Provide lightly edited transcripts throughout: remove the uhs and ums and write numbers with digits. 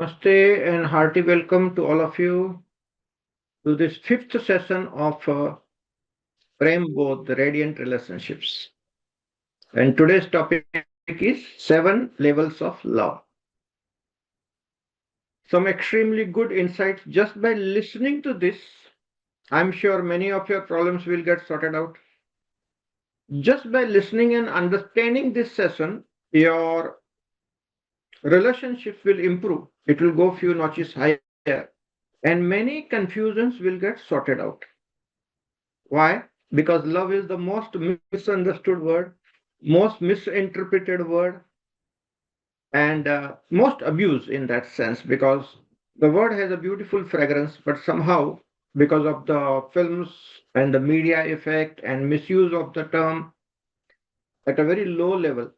Namaste and hearty welcome to all of you to this fifth session of Prem Bodh, the Radiant Relationships. And today's topic is 7 levels of love. Some extremely good insights just by listening to this. I'm sure many of your problems will get sorted out. Just by listening and understanding this session, your relationships will improve. It will go few notches higher, and many confusions will get sorted out. Why? Because love is the most misunderstood word, most misinterpreted word, and most abused in that sense because the word has a beautiful fragrance, but somehow, because of the films and the media effect and misuse of the term at a very low level,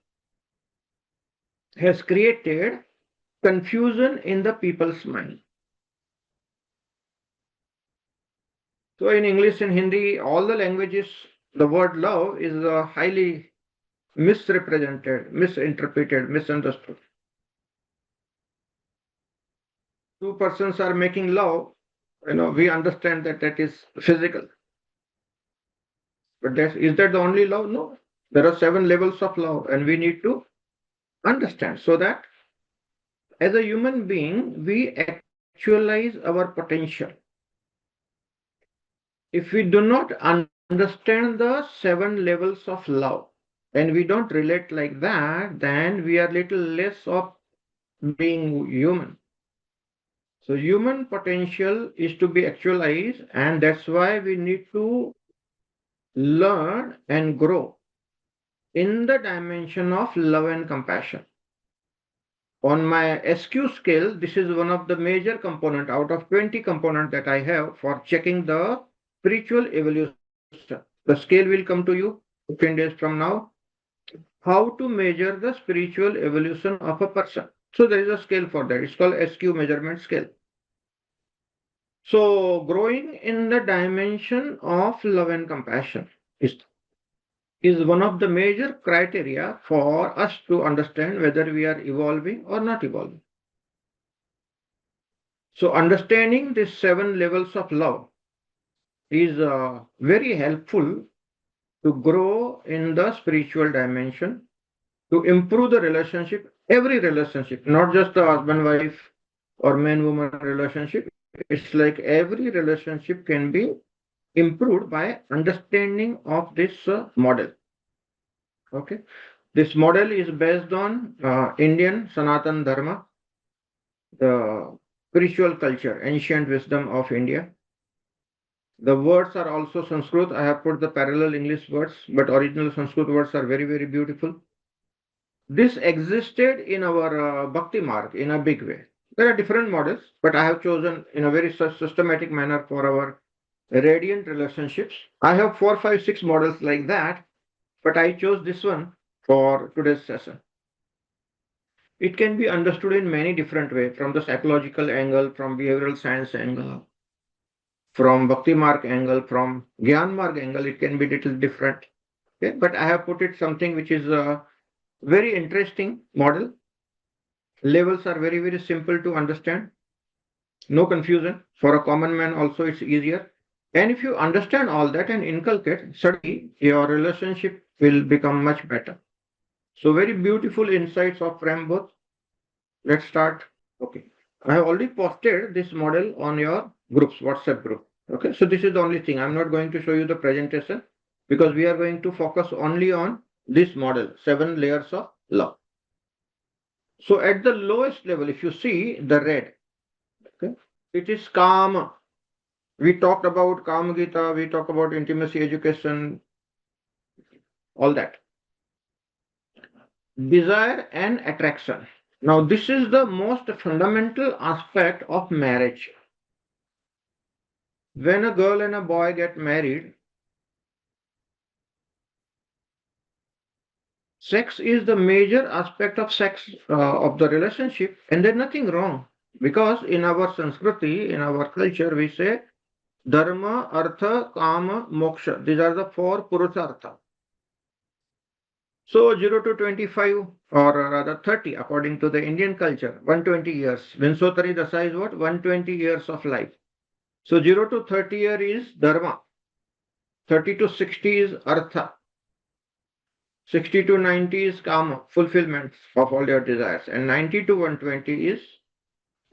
has created confusion in the people's mind. So, in English and Hindi, all the languages, the word love is highly misrepresented, misinterpreted, misunderstood. Two persons are making love, we understand that that is physical. But is that the only love? No. There are 7 levels of love, and we need to understand so that as a human being, we actualize our potential. If we do not understand the 7 levels of love and we don't relate like that, then we are little less of being human. So human potential is to be actualized, and that's why we need to learn and grow in the dimension of love and compassion. On my SQ scale, this is one of the major component out of 20 components that I have for checking the spiritual evolution. The scale will come to you 15 days from now. How to measure the spiritual evolution of a person. So there is a scale for that. It's called SQ measurement scale. So growing in the dimension of love and compassion is one of the major criteria for us to understand whether we are evolving or not evolving. So understanding these 7 levels of love is very helpful to grow in the spiritual dimension, to improve the relationship, every relationship, not just the husband-wife or man-woman relationship. It's like every relationship can be improved by understanding of this model. Okay, this model is based on Indian Sanatan Dharma, the spiritual culture, ancient wisdom of India. The words are also Sanskrit. I have put the parallel English words, but original Sanskrit words are very, very beautiful. This existed in our Bhakti Marg in a big way. There are different models, but I have chosen in a very systematic manner for our radiant relationships. I have 4, 5, 6 models like that, but I chose this one for today's session. It can be understood in many different ways, from the psychological angle, from behavioral science angle, from Bhakti Marg angle, from Gyan Marg angle. It can be little different. Okay? But I have put it something which is a very interesting model. Levels are very, very simple to understand. No confusion. For a common man also it's easier. And if you understand all that and inculcate, suddenly your relationship will become much better. So very beautiful insights of Prem Bodh. Let's start. Okay. I have already posted this model on your groups, WhatsApp group. Okay. So this is the only thing. I'm not going to show you the presentation because we are going to focus only on this model, 7 layers of love. So at the lowest level, if you see the red, okay, it is calm. We talked about Kama Gita, we talk about intimacy education, all that. Desire and attraction. Now, this is the most fundamental aspect of marriage. When a girl and a boy get married, sex is the major aspect of sex of the relationship, and there's nothing wrong because in our Sanskriti, in our culture, we say Dharma, Artha, Kama, Moksha. These are the 4 Purushartha. So 0 to 25 or rather 30 according to the Indian culture, 120 years. Vinsotari Dasa is what? 120 years of life. So 0 to 30 year is Dharma, 30 to 60 is Artha, 60 to 90 is Kama, fulfillment of all your desires, and 90 to 120 is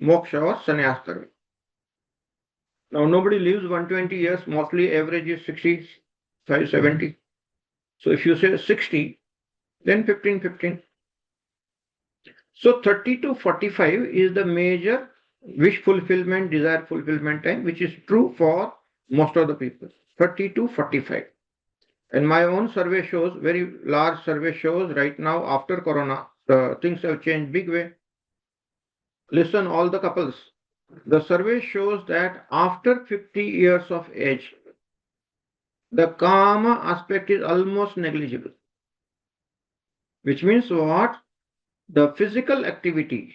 Moksha or Sannyas Dharma. Now nobody lives 120 years, mostly average is 65, 70. So if you say 60, then 15, 15. So 30 to 45 is the major wish fulfillment, desire fulfillment time, which is true for most of the people. 30 to 45. And my own survey shows, very large survey shows right now after Corona, things have changed big way. Listen, all the couples. The survey shows that after 50 years of age, the karma aspect is almost negligible. Which means what? The physical activity,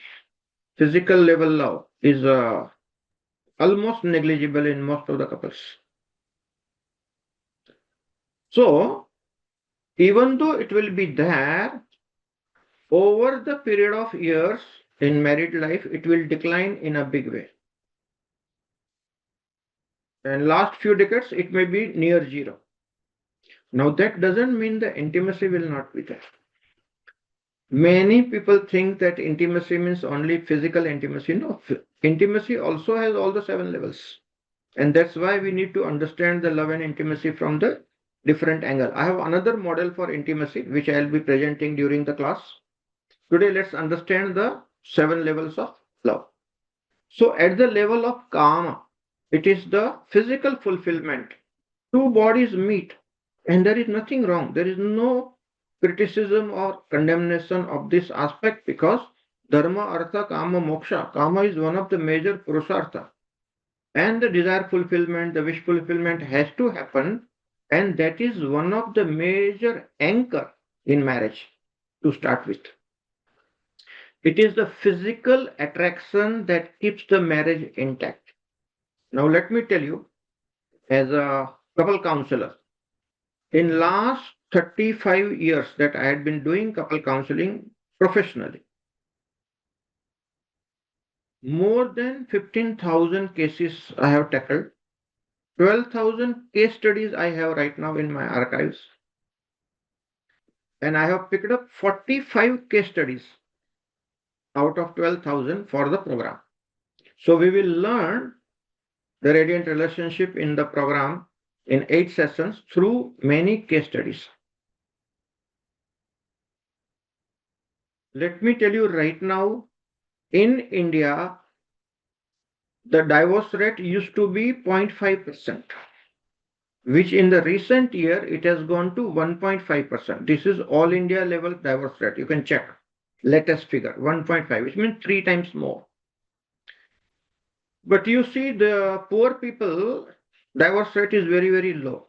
physical level love is almost negligible in most of the couples. So, even though it will be there, over the period of years in married life, it will decline in a big way. And last few decades, it may be near zero. Now, that doesn't mean the intimacy will not be there. Many people think that intimacy means only physical intimacy. No, intimacy also has all the 7 levels. And that's why we need to understand the love and intimacy from the different angle. I have another model for intimacy, which I'll be presenting during the class. Today, let's understand the 7 levels of love. So, at the level of kama, it is the physical fulfillment. Two bodies meet, and there is nothing wrong. There is no criticism or condemnation of this aspect because dharma, artha, kama, moksha. Kama is one of the major purushartha. And the desire fulfillment, the wish fulfillment has to happen. And that is one of the major anchor in marriage to start with. It is the physical attraction that keeps the marriage intact. Now, let me tell you, as a couple counselor, in last 35 years that I had been doing couple counseling professionally, more than 15,000 cases I have tackled, 12,000 case studies I have right now in my archives, and I have picked up 45 case studies out of 12,000 for the program. So we will learn the radiant relationship in the program in 8 sessions through many case studies. Let me tell you right now, in India, the divorce rate used to be 0.5%, which in the recent year, it has gone to 1.5%. This is all India level divorce rate. You can check. Latest figure, 1.5, which means 3 times more. But you see, the poor people, divorce rate is very, very low.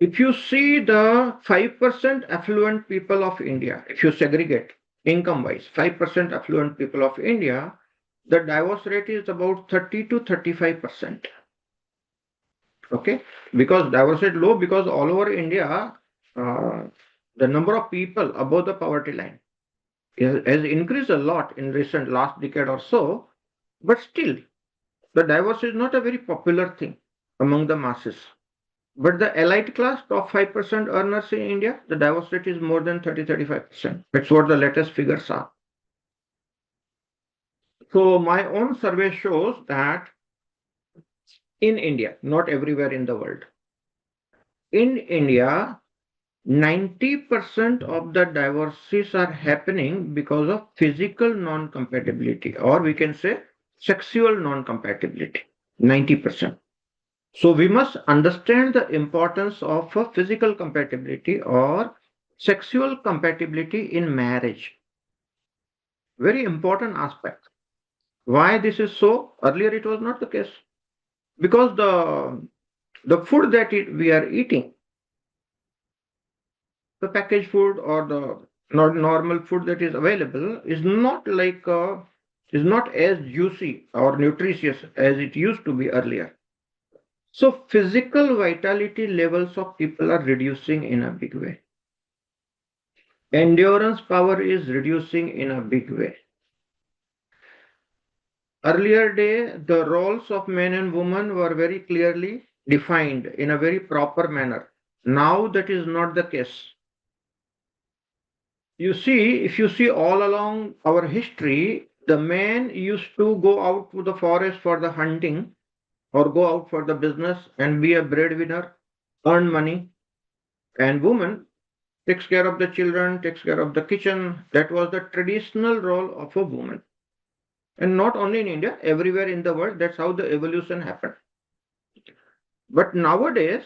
If you see the 5% affluent people of India, if you segregate income-wise, 5% affluent people of India, the divorce rate is about 30 to 35%. Okay, because divorce rate low because all over India, the number of people above the poverty line has increased a lot in recent last decade or so, but still, the divorce is not a very popular thing among the masses. But the elite class, top 5% earners in India, the divorce rate is more than 30-35%. That's what the latest figures are. So my own survey shows that in India, not everywhere in the world, in India, 90% of the divorces are happening because of physical non-compatibility, or we can say sexual non-compatibility. 90%. So we must understand the importance of physical compatibility or sexual compatibility in marriage. Very important aspect. Why this is so? Earlier it was not the case. Because the food that we are eating, the packaged food or the normal food that is available is not is not as juicy or nutritious as it used to be earlier. So physical vitality levels of people are reducing in a big way. Endurance power is reducing in a big way. Earlier day, the roles of men and women were very clearly defined in a very proper manner. Now that is not the case. You see, if you see all along our history, the man used to go out to the forest for the hunting or go out for the business and be a breadwinner, earn money, and woman takes care of the children, takes care of the kitchen. That was the traditional role of a woman. And not only in India, everywhere in the world, that's how the evolution happened. But nowadays,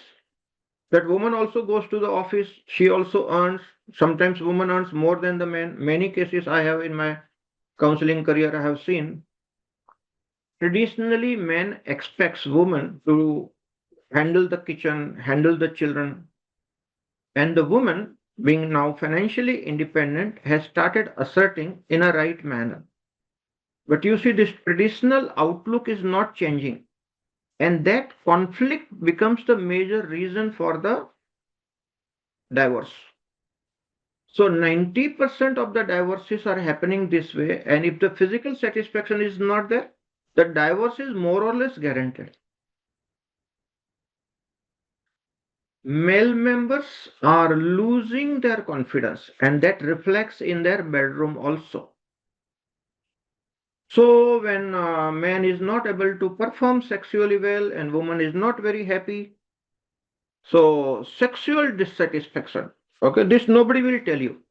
that woman also goes to the office, she also earns. Sometimes woman earns more than the man. Many cases I have in my counseling career, I have seen. Traditionally, men expects women to handle the kitchen, handle the children, and the woman, being now financially independent, has started asserting in a right manner. But you see, this traditional outlook is not changing. And that conflict becomes the major reason for the divorce. So 90% of the divorces are happening this way. And if the physical satisfaction is not there, the divorce is more or less guaranteed. Male members are losing their confidence, and that reflects in their bedroom also. So when a man is not able to perform sexually well and woman is not very happy, so sexual dissatisfaction, okay, this nobody will tell you.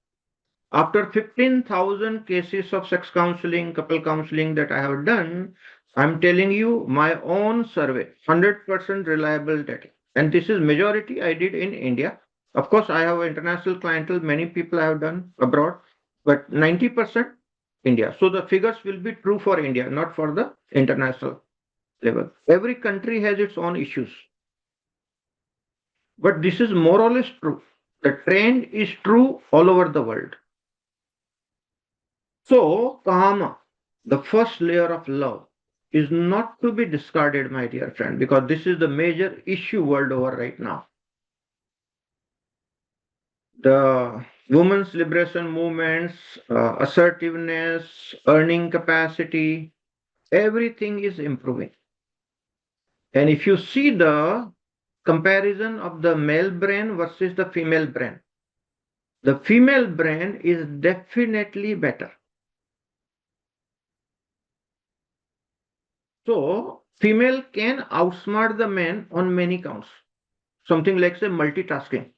After 15,000 cases of sex counseling, couple counseling that I have done, I'm telling you my own survey, 100% reliable data. And this is majority I did in India. Of course, I have international clientele, many people I have done abroad, but 90% India. So the figures will be true for India, not for the international level. Every country has its own issues. But this is more or less true. The trend is true all over the world. So, kama, the first layer of love, is not to be discarded, my dear friend, because this is the major issue world over right now. The women's liberation movements, assertiveness, earning capacity, everything is improving. And if you see the comparison of the male brain versus the female brain, the female brain is definitely better. So, female can outsmart the man on many counts. Something like, say, multitasking.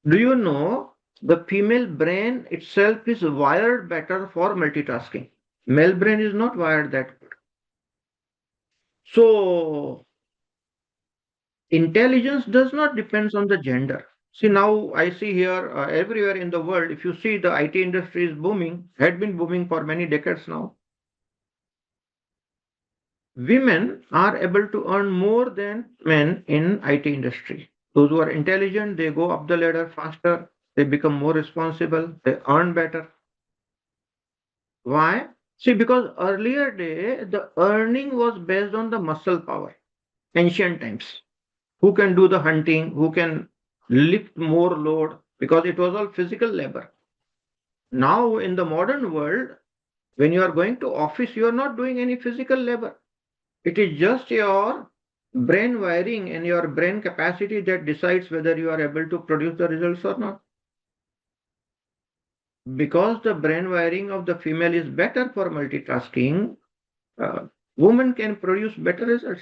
Do you know the female brain itself is wired better for multitasking? Male brain is not wired that good. So, intelligence does not depend on the gender. See, now I see here everywhere in the world, if you see the IT industry is booming, had been booming for many decades now. Women are able to earn more than men in IT industry. Those who are intelligent, they go up the ladder faster, they become more responsible, they earn better. Why? See, because earlier day, the earning was based on the muscle power, ancient times. Who can do the hunting, who can lift more load, because it was all physical labor. Now, in the modern world, when you are going to office, you are not doing any physical labor. It is just your brain wiring and your brain capacity that decides whether you are able to produce the results or not. Because the brain wiring of the female is better for multitasking, women can produce better results.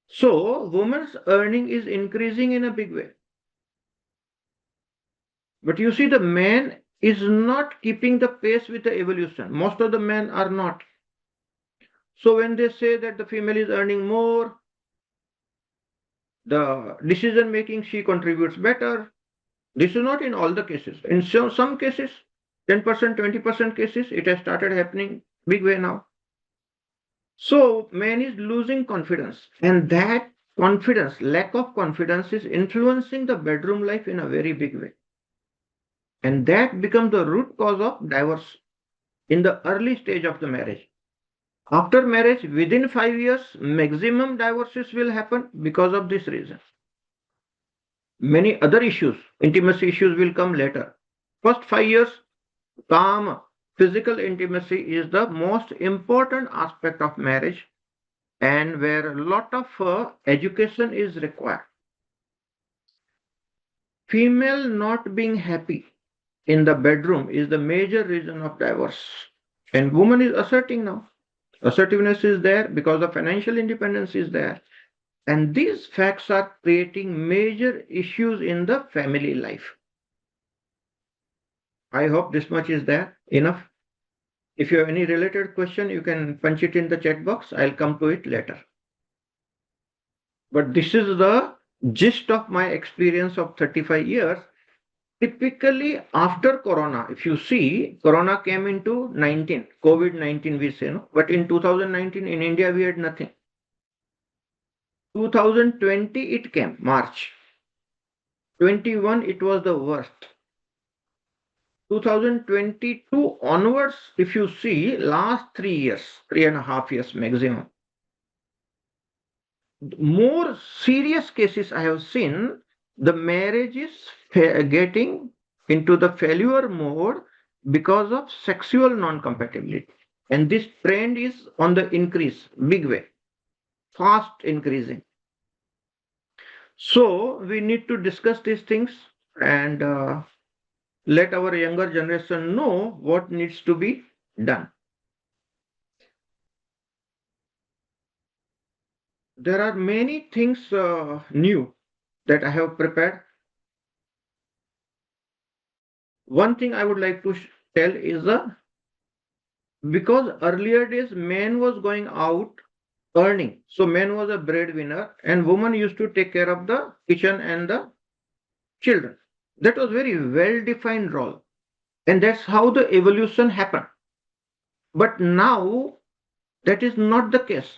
So, women's earning is increasing in a big way. But you see, the man is not keeping the pace with the evolution. Most of the men are not. So, when they say that the female is earning more, the decision making she contributes better. This is not in all the cases. In some cases, 10%, 20% cases, it has started happening big way now. So man is losing confidence, and that confidence, lack of confidence, is influencing the bedroom life in a very big way. And that becomes the root cause of divorce in the early stage of the marriage. After marriage, within 5 years, maximum divorces will happen because of this reason. Many other issues, intimacy issues will come later. First 5 years, calm physical intimacy is the most important aspect of marriage and where a lot of education is required. Female not being happy in the bedroom is the major reason of divorce. And woman is asserting now. Assertiveness is there because the financial independence is there. And these facts are creating major issues in the family life. I hope this much is there enough. If you have any related question, you can punch it in the chat box. I'll come to it later. But this is the gist of my experience of 35 years. Typically, after Corona, if you see, Corona came into 19, COVID-19, we say, no? But in 2019, in India, we had nothing. 2020, it came, March. 21, it was the worst. 2022 onwards, if you see, last 3 years, 3.5 years maximum, more serious cases I have seen, the marriage is getting into the failure mode because of sexual non-compatibility. And this trend is on the increase, big way, fast increasing. So we need to discuss these things and let our younger generation know what needs to be done. There are many things new that I have prepared. One thing I would like to tell is because earlier days man was going out earning, so man was a breadwinner and woman used to take care of the kitchen and the children. That was very well defined role, and that's how the evolution happened. But now that is not the case.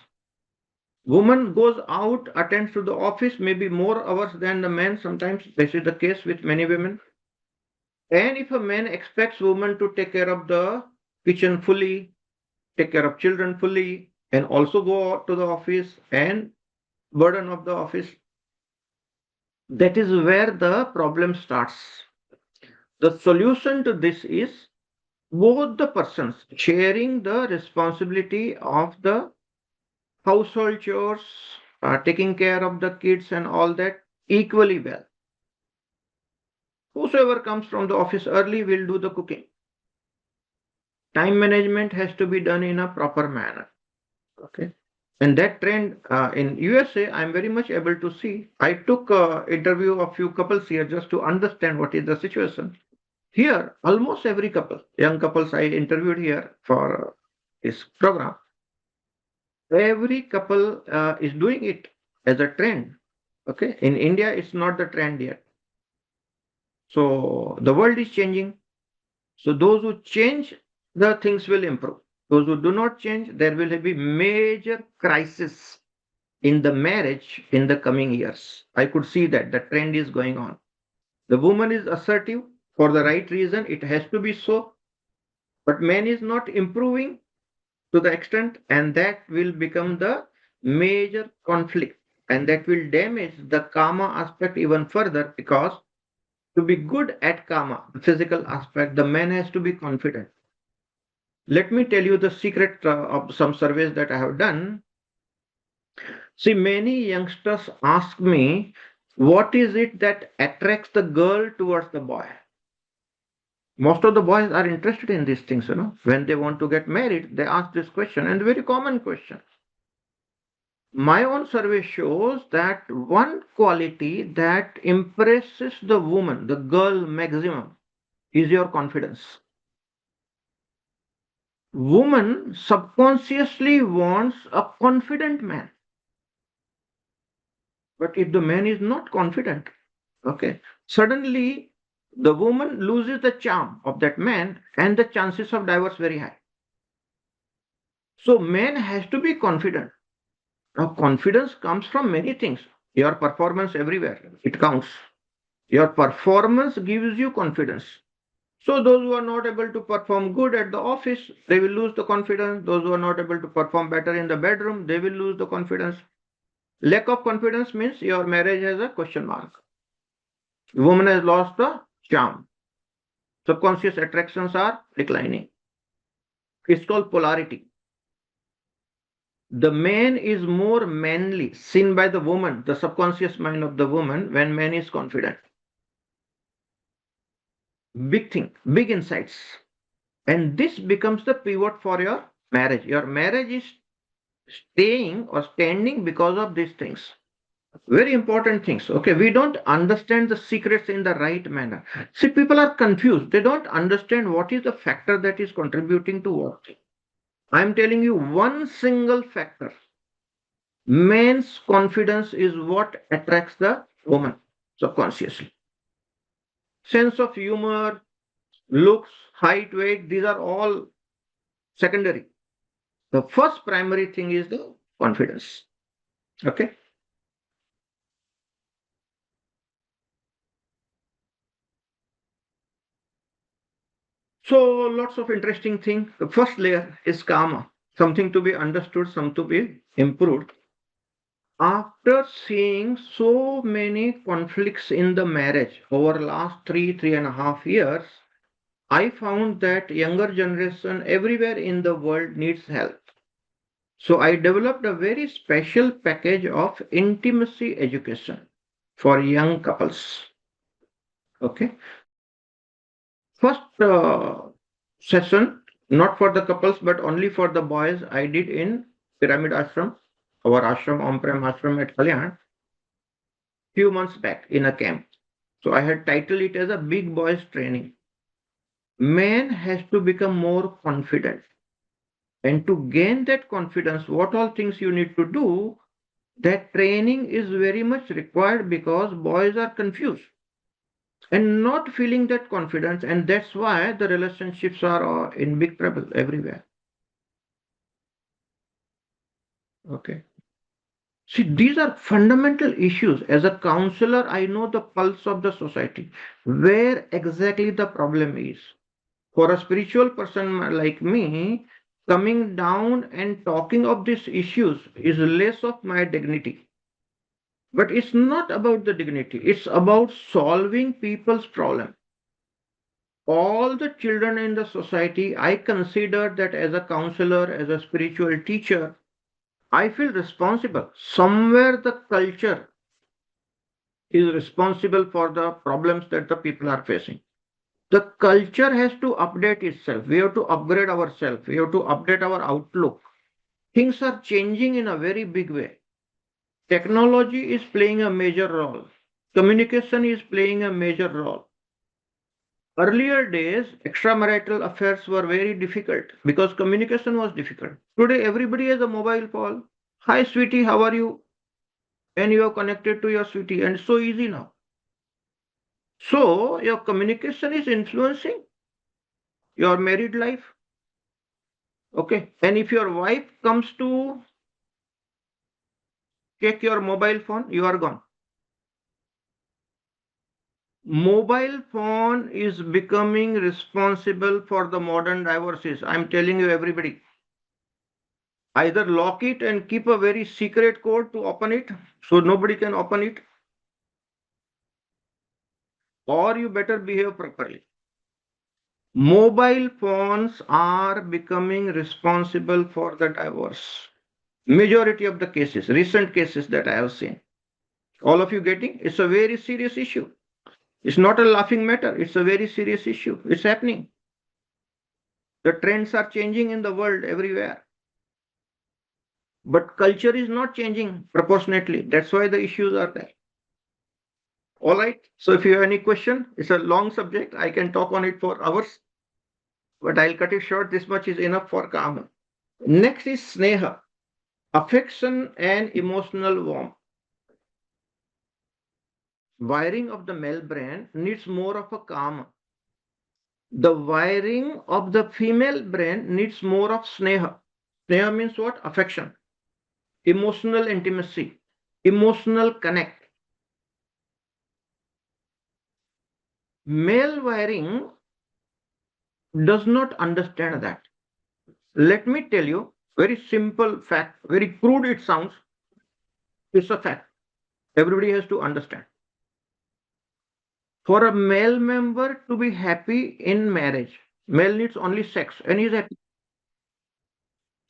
Woman goes out, attends to the office, maybe more hours than the man. Sometimes this is the case with many women. And if a man expects woman to take care of the kitchen fully, take care of children fully, and also go out to the office and burden of the office, that is where the problem starts. The solution to this is both the persons sharing the responsibility of the household chores, taking care of the kids and all that equally well. Whosoever comes from the office early will do the cooking. Time management has to be done in a proper manner. Okay. And that trend in USA, I'm very much able to see. I took interview of few couples here just to understand what is the situation. Here, almost every couple, young couples I interviewed here for this program, every couple is doing it as a trend. Okay. In India, it's not the trend yet. So the world is changing. So those who change, the things will improve. Those who do not change, there will be major crisis in the marriage in the coming years. I could see that the trend is going on. The woman is assertive for the right reason. It has to be so. But man is not improving to the extent, and that will become the major conflict. And that will damage the karma aspect even further because to be good at karma, physical aspect, the man has to be confident. Let me tell you the secret of some surveys that I have done. See, many youngsters ask me, what is it that attracts the girl towards the boy? Most of the boys are interested in these things, When they want to get married, they ask this question, and very common question. My own survey shows that one quality that impresses the woman, the girl maximum, is your confidence. Woman subconsciously wants a confident man. But if the man is not confident, okay, suddenly the woman loses the charm of that man and the chances of divorce very high. So man has to be confident. Now confidence comes from many things. Your performance everywhere, it counts. Your performance gives you confidence. So those who are not able to perform good at the office, they will lose the confidence. Those who are not able to perform better in the bedroom, they will lose the confidence. Lack of confidence means your marriage has a question mark. The woman has lost the charm. Subconscious attractions are declining. It's called polarity. The man is more manly, seen by the woman, the subconscious mind of the woman, when man is confident. Big thing, big insights. And this becomes the pivot for your marriage. Your marriage is staying or standing because of these things. Very important things. Okay, we don't understand the secrets in the right manner. See, people are confused. They don't understand what is the factor that is contributing to what. I'm telling you one single factor. Man's confidence is what attracts the woman subconsciously. Sense of humor, looks, height, weight, these are all secondary. The first primary thing is the confidence. Okay. So lots of interesting things. The first layer is karma, something to be understood, some to be improved. After seeing so many conflicts in the marriage over last 3.5 years, I found that younger generation everywhere in the world needs help. So I developed a very special package of intimacy education for young couples. Okay. First session, not for the couples, but only for the boys, I did in Pyramid Ashram, our ashram, Om Prem Ashram at Kalyan, few months back in a camp. So I had titled it as a big boys training. Man has to become more confident. And to gain that confidence, what all things you need to do, that training is very much required because boys are confused and not feeling that confidence, and that's why the relationships are in big trouble everywhere. Okay. See, these are fundamental issues. As a counselor, I know the pulse of the society, where exactly the problem is. For a spiritual person like me, coming down and talking of these issues is less of my dignity. But it's not about the dignity, it's about solving people's problem. All the children in the society, I consider that as a counselor, as a spiritual teacher, I feel responsible. Somewhere the culture is responsible for the problems that the people are facing. The culture has to update itself. We have to upgrade ourselves. We have to update our outlook. Things are changing in a very big way. Technology is playing a major role. Communication is playing a major role. Earlier days, extramarital affairs were very difficult because communication was difficult. Today, everybody has a mobile phone. Hi, sweetie, how are you? And you are connected to your sweetie, and it's so easy now. So, your communication is influencing your married life. Okay. And if your wife comes to check your mobile phone, you are gone. Mobile phone is becoming responsible for the modern divorces. I'm telling you, everybody. Either lock it and keep a very secret code to open it so nobody can open it, or you better behave properly. Mobile phones are becoming responsible for the divorce. Majority of the cases, recent cases that I have seen. All of you getting? It's a very serious issue. It's not a laughing matter. It's a very serious issue. It's happening. The trends are changing in the world everywhere. But culture is not changing proportionately. That's why the issues are there. All right. So if you have any question, it's a long subject. I can talk on it for hours, but I'll cut it short. This much is enough for Kama. Next is Sneha, affection and emotional warmth. Wiring of the male brain needs more of a Kama. The wiring of the female brain needs more of Sneha. Sneha means what? Affection, emotional intimacy, emotional connect. Male wiring does not understand that. Let me tell you, very simple fact, very crude it sounds, it's a fact. Everybody has to understand. For a male member to be happy in marriage, male needs only sex and he's happy.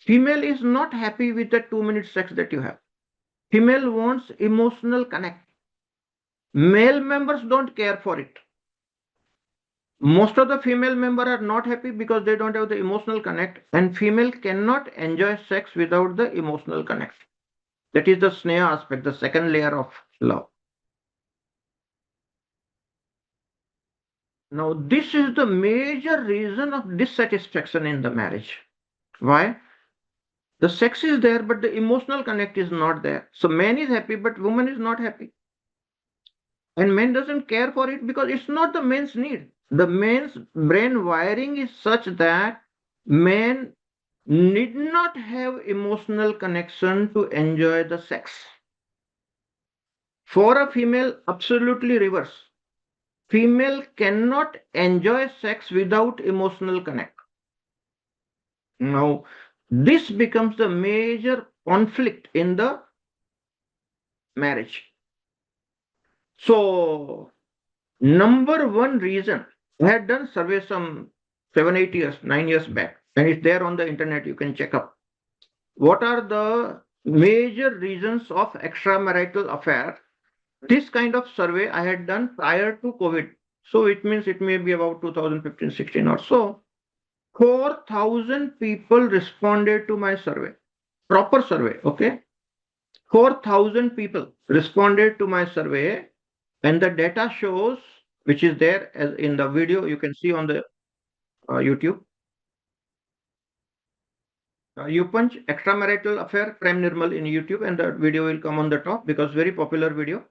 Female is not happy with the 2 minute sex that you have. Female wants emotional connect. Male members don't care for it. Most of the female members are not happy because they don't have the emotional connect, and female cannot enjoy sex without the emotional connect. That is the sneha aspect, the second layer of love. Now, this is the major reason of dissatisfaction in the marriage. Why? The sex is there, but the emotional connect is not there. So man is happy, but woman is not happy. And man doesn't care for it because it's not the man's need. The man's brain wiring is such that man need not have emotional connection to enjoy the sex. For a female, absolutely reverse. Female cannot enjoy sex without emotional connect. Now, this becomes the major conflict in the marriage. So, number one reason, I had done survey some 7, 8 years, 9 years back, and it's there on the internet, you can check up. What are the major reasons of extramarital affair? This kind of survey I had done prior to COVID. So it means it may be about 2015-16 or so. 4,000 people responded to my survey, proper survey, okay? 4,000 people responded to my survey, and the data shows, which is there as in the video, you can see on the YouTube. You punch extramarital affair Prem Nirmal in YouTube, and the video will come on the top because very popular video.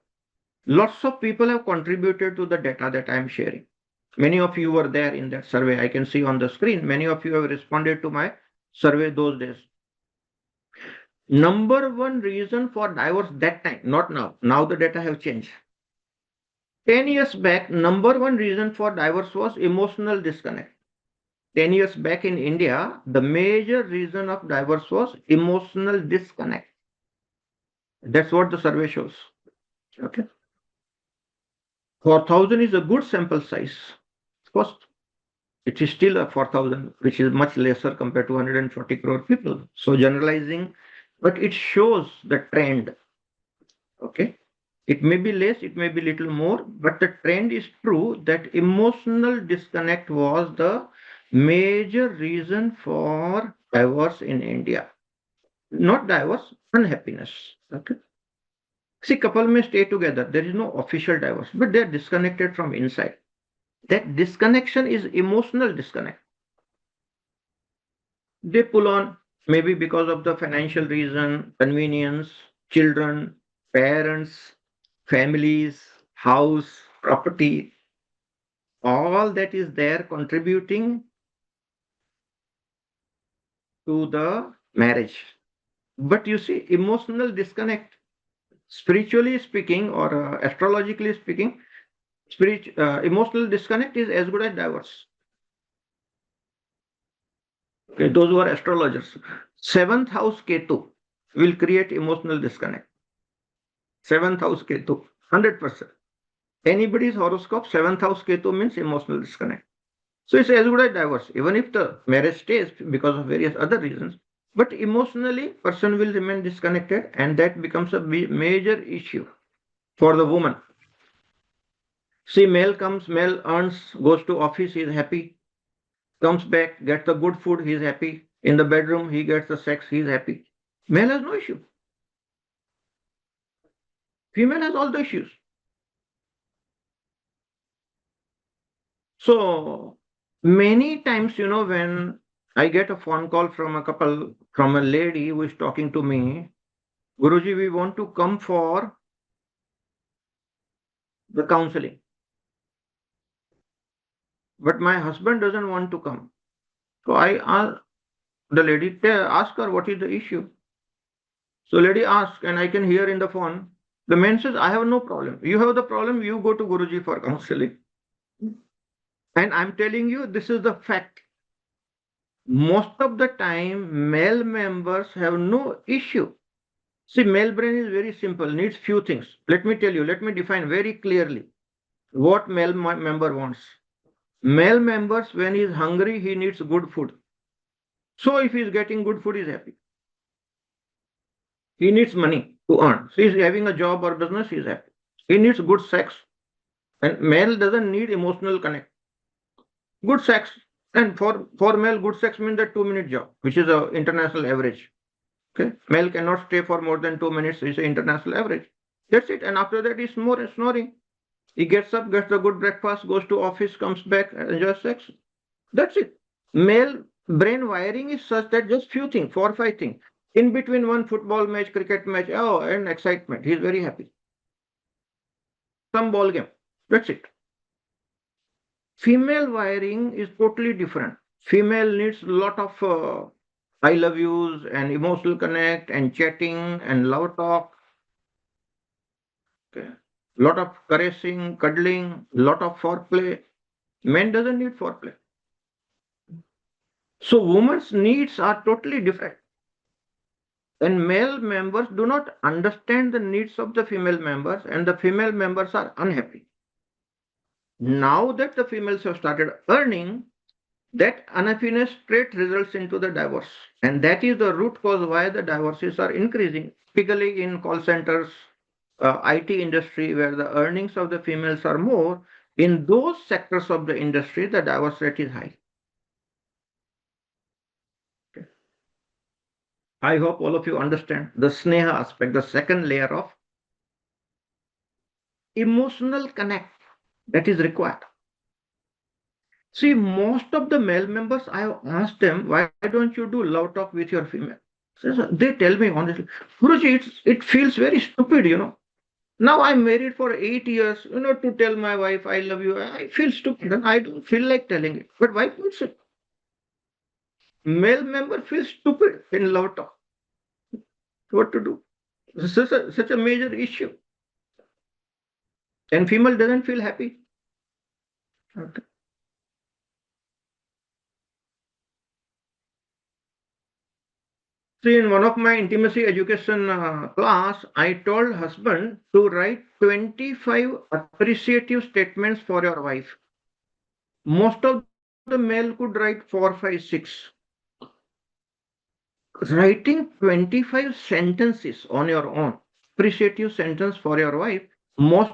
Lots of people have contributed to the data that I am sharing. Many of you were there in that survey. I can see on the screen. Many of you have responded to my survey those days. Number one reason for divorce that time, not now. Now the data have changed. 10 years back, number one reason for divorce was emotional disconnect. 10 years back in India, the major reason of divorce was emotional disconnect. That's what the survey shows. Okay. 4,000 is a good sample size. First, it is still a 4,000, which is much lesser compared to 140 crore people. So generalizing, but it shows the trend. Okay. It may be less, it may be little more, but the trend is true that emotional disconnect was the major reason for divorce in India. Not divorce, unhappiness. Okay. See, couple may stay together. There is no official divorce, but they are disconnected from inside. That disconnection is emotional disconnect. They pull on maybe because of the financial reason, convenience, children, parents, families, house, property, all that is there contributing to the marriage. But you see, emotional disconnect, spiritually speaking or astrologically speaking, emotional disconnect is as good as divorce. Okay, those who are astrologers, seventh house Ketu will create emotional disconnect. Seventh house Ketu, 100%. Anybody's horoscope, seventh house Ketu means emotional disconnect. So it's as good as divorce, even if the marriage stays because of various other reasons. But emotionally, person will remain disconnected, and that becomes a major issue for the woman. See, male comes, male earns, goes to office, he is happy, comes back, gets the good food, he is happy. In the bedroom, he gets the sex, he is happy. Male has no issue. Female has all the issues. So many times, when I get a phone call from a couple, from a lady who is talking to me, Guruji, we want to come for the counseling, but my husband doesn't want to come. So I ask the lady, ask her what is the issue. So lady asks, and I can hear in the phone, the man says, I have no problem. You have the problem, you go to Guruji for counseling. And I'm telling you, this is the fact. Most of the time, male members have no issue. See, male brain is very simple, needs few things. Let me tell you, let me define very clearly. What member wants? Male members, when he is hungry, he needs good food. So if he is getting good food, he is happy. He needs money to earn. So he is having a job or business, he is happy. He needs good sex. And male doesn't need emotional connect. Good sex. And for male, good sex means that 2 minute job, which is a international average. Okay. Male cannot stay for more than 2 minutes, it's an international average. That's it. And after that, he's more snoring. He gets up, gets a good breakfast, goes to office, comes back, and enjoys sex. That's it. Male brain wiring is such that just few things, 4 or 5 things. In between one football match, cricket match, oh, and excitement. He's very happy. Some ball game. That's it. Female wiring is totally different. Female needs a lot of I love yous and emotional connect and chatting and love talk. Okay. Lot of caressing, cuddling, lot of foreplay. Men doesn't need foreplay. So women's needs are totally different. And male members do not understand the needs of the female members, and the female members are unhappy. Now that the females have started earning, that unhappiness straight results into the divorce. And that is the root cause why the divorces are increasing, typically in call centers, IT industry, where the earnings of the females are more. In those sectors of the industry, the divorce rate is high. Okay. I hope all of you understand the sneha aspect, the second layer of emotional connect that is required. See, most of the male members, I have asked them, why don't you do love talk with your female? So they tell me honestly, Guruji, it feels very stupid, Now I'm married for 8 years, to tell my wife I love you. I feel stupid and I don't feel like telling it. But why puts it? Male member feels stupid in love talk. What to do? Such a major issue. And female doesn't feel happy. Okay. See, in one of my intimacy education class, I told husband to write 25 appreciative statements for your wife. Most of the male could write 4, 5, 6. Writing 25 sentences on your own, appreciative sentence for your wife, most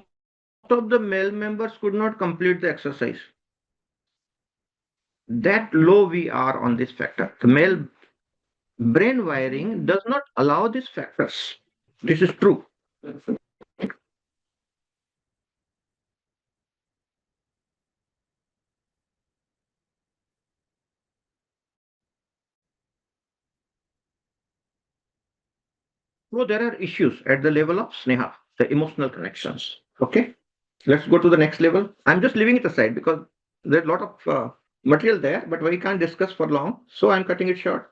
of the male members could not complete the exercise. That low we are on this factor. The male brain wiring does not allow these factors. This is true. So there are issues at the level of sneha, the emotional connections. Okay, let's go to the next level. I'm just leaving it aside because there's a lot of material there, but we can't discuss for long. So I'm cutting it short.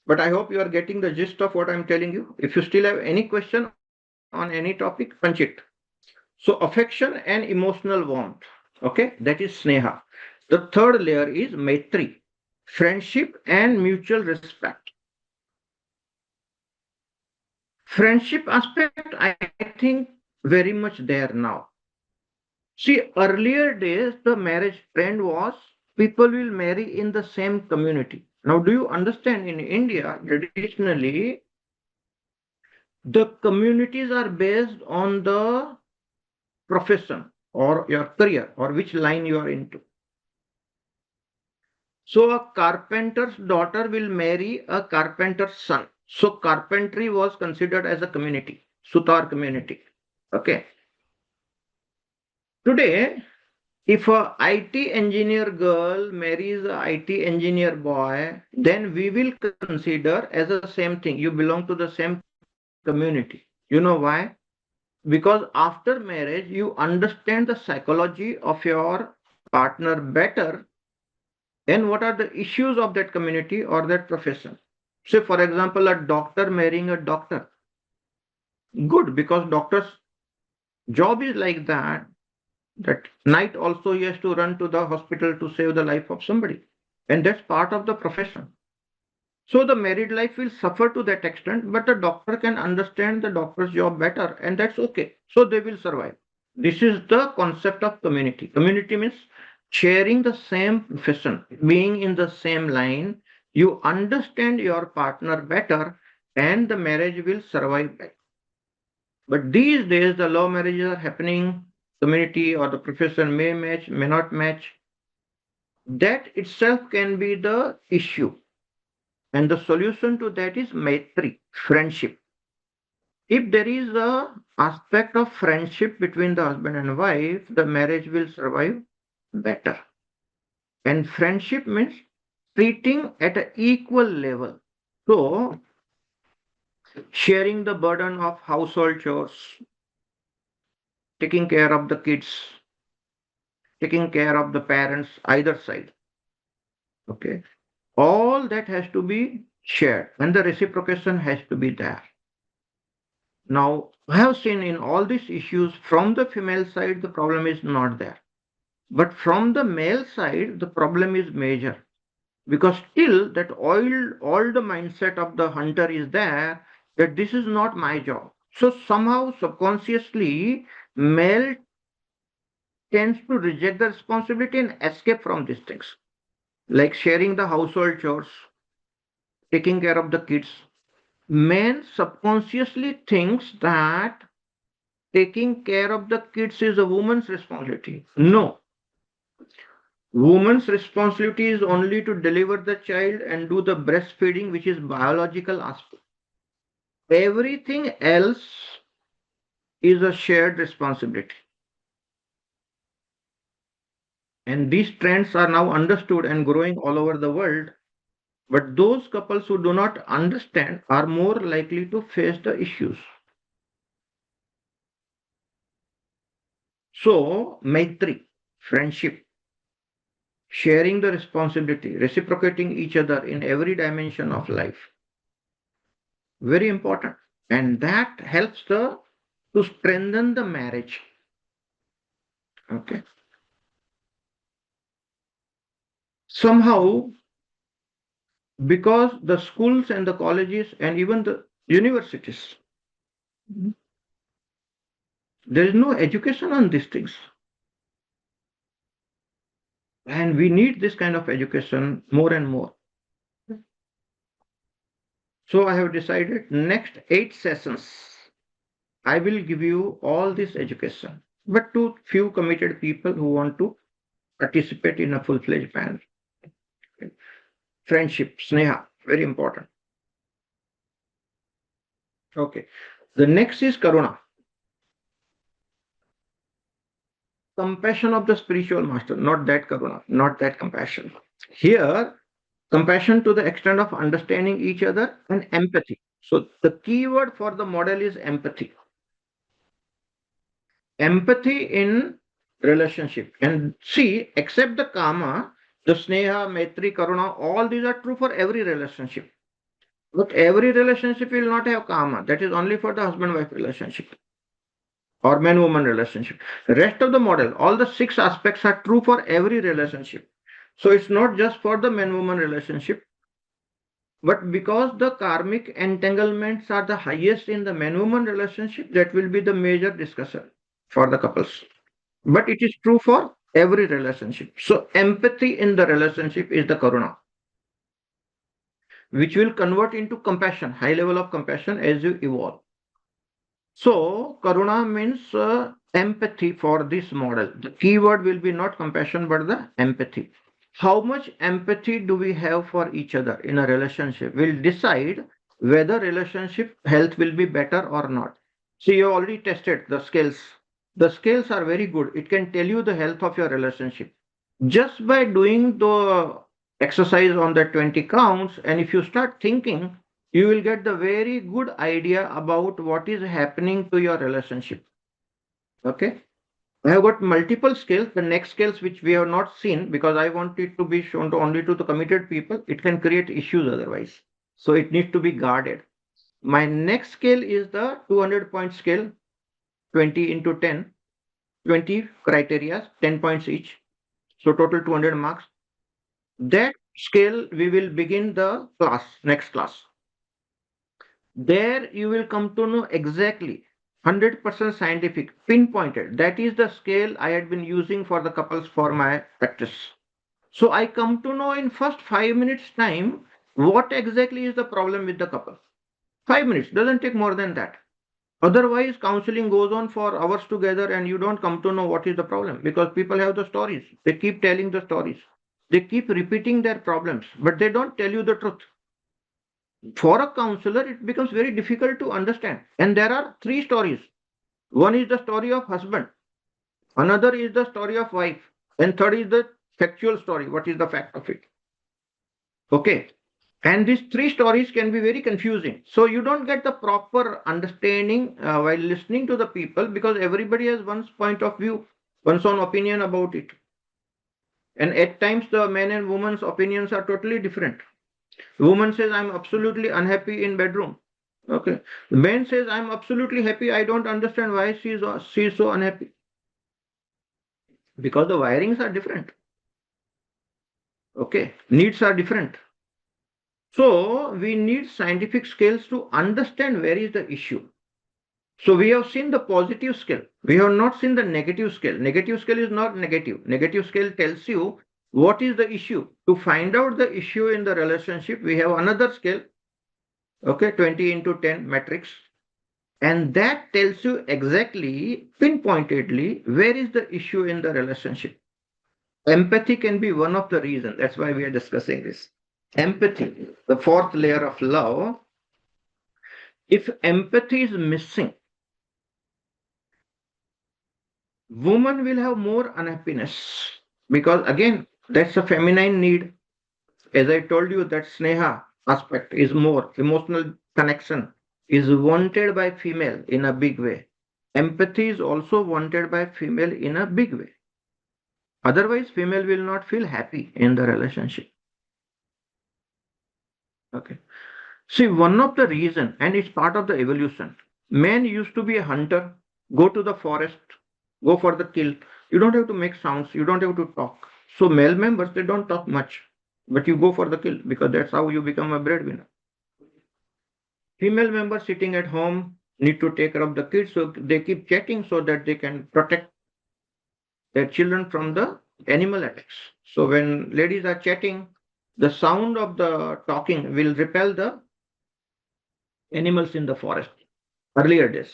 But I hope you are getting the gist of what I'm telling you. If you still have any question on any topic, punch it. So affection and emotional warmth. Okay, that is sneha. The third layer is maitri, friendship and mutual respect. Friendship aspect, I think very much there now. See, earlier days, the marriage trend was people will marry in the same community. Now, do you understand in India, traditionally, the communities are based on the profession or your career or which line you are into. So, a carpenter's daughter will marry a carpenter's son. So, carpentry was considered as a community, Sutar community. Okay. Today, if a IT engineer girl marries a IT engineer boy, then we will consider as the same thing. You belong to the same community. You know why? Because after marriage, you understand the psychology of your partner better and what are the issues of that community or that profession. Say, for example, a doctor marrying a doctor. Good, because doctor's job is like that. That night also he has to run to the hospital to save the life of somebody. And that's part of the profession. So the married life will suffer to that extent, but the doctor can understand the doctor's job better, and that's okay. So they will survive. This is the concept of community. Community means sharing the same profession, being in the same line. You understand your partner better, and the marriage will survive better. But these days, the love marriages are happening. Community or the profession may match, may not match. That itself can be the issue. And the solution to that is maitri, friendship. If there is a aspect of friendship between the husband and wife, the marriage will survive better. And friendship means treating at an equal level. So, sharing the burden of household chores, taking care of the kids, taking care of the parents, either side. Okay. All that has to be shared, and the reciprocation has to be there. Now, I have seen in all these issues from the female side, the problem is not there. But from the male side, the problem is major because still that all the mindset of the hunter is there that this is not my job. So somehow subconsciously, male tends to reject the responsibility and escape from these things, like sharing the household chores, taking care of the kids. Man subconsciously thinks that taking care of the kids is a woman's responsibility. No, woman's responsibility is only to deliver the child and do the breastfeeding, which is biological aspect. Everything else is a shared responsibility. And these trends are now understood and growing all over the world. But those couples who do not understand are more likely to face the issues. So, Maitri, friendship, sharing the responsibility, reciprocating each other in every dimension of life, very important. And that helps to strengthen the marriage. Okay. Somehow, because the schools and the colleges and even the universities, there is no education on these things. And we need this kind of education more and more. So I have decided next 8 sessions, I will give you all this education, but to few committed people who want to participate in a full-fledged manner. Okay. Friendship, sneha, very important. Okay. The next is karuna, compassion of the spiritual master, not that karuna, not that compassion. Here, compassion to the extent of understanding each other and empathy. So the key word for the model is empathy. Empathy in relationship. And see, except the kama, the sneha, maitri, karuna, all these are true for every relationship. But every relationship will not have kama. That is only for the husband-wife relationship or man-woman relationship. Rest of the model, all the 6 aspects are true for every relationship. So it's not just for the man-woman relationship, but because the karmic entanglements are the highest in the man-woman relationship, that will be the major discussion for the couples. But it is true for every relationship. So empathy in the relationship is the karuna, which will convert into compassion, high level of compassion as you evolve. So karuna means empathy for this model. The keyword will be not compassion, but the empathy. How much empathy do we have for each other in a relationship will decide whether relationship health will be better or not. See, you already tested the scales. The scales are very good. It can tell you the health of your relationship just by doing the exercise on the 20 counts. And if you start thinking, you will get the very good idea about what is happening to your relationship. Okay. I have got multiple scales. The next scales, which we have not seen, because I want it to be shown to only to the committed people, it can create issues otherwise. So it needs to be guarded. My next scale is the 200-point scale, 20 into 10, 20 criteria, 10 points each. So total 200 marks. That scale, we will begin the class, next class. There you will come to know exactly 100% scientific, pinpointed. That is the scale I had been using for the couples for my practice. So I come to know in first 5 minutes time what exactly is the problem with the couple. 5 minutes doesn't take more than that. Otherwise, counseling goes on for hours together and you don't come to know what is the problem because people have the stories. They keep telling the stories. They keep repeating their problems, but they don't tell you the truth. For a counselor, it becomes very difficult to understand. And there are three stories. One is the story of husband, another is the story of wife, and third is the factual story. What is the fact of it? Okay. And these three stories can be very confusing. So you don't get the proper understanding while listening to the people because everybody has one's point of view, one's own opinion about it. And at times the men and women's opinions are totally different. Woman says, I'm absolutely unhappy in bedroom. Okay. The man says, I'm absolutely happy. I don't understand why she's so unhappy. Because the wirings are different. Okay. Needs are different. So we need scientific scales to understand where is the issue. So we have seen the positive scale. We have not seen the negative scale. Negative scale is not negative. Negative scale tells you what is the issue. To find out the issue in the relationship, we have another scale, okay, 20 into 10 matrix. And that tells you exactly, pinpointedly, where is the issue in the relationship. Empathy can be one of the reasons. That's why we are discussing this. Empathy, the fourth layer of love. If empathy is missing, woman will have more unhappiness because again, that's a feminine need. As I told you, that sneha aspect is more emotional connection is wanted by female in a big way. Empathy is also wanted by female in a big way. Otherwise, female will not feel happy in the relationship. Okay. See, one of the reason, and it's part of the evolution. Men used to be a hunter, go to the forest, go for the kill. You don't have to make sounds. You don't have to talk. So male members, they don't talk much, but you go for the kill because that's how you become a breadwinner. Female members sitting at home need to take care of the kids, so they keep chatting so that they can protect their children from the animal attacks. So when ladies are chatting, the sound of the talking will repel the animals in the forest. Earlier days,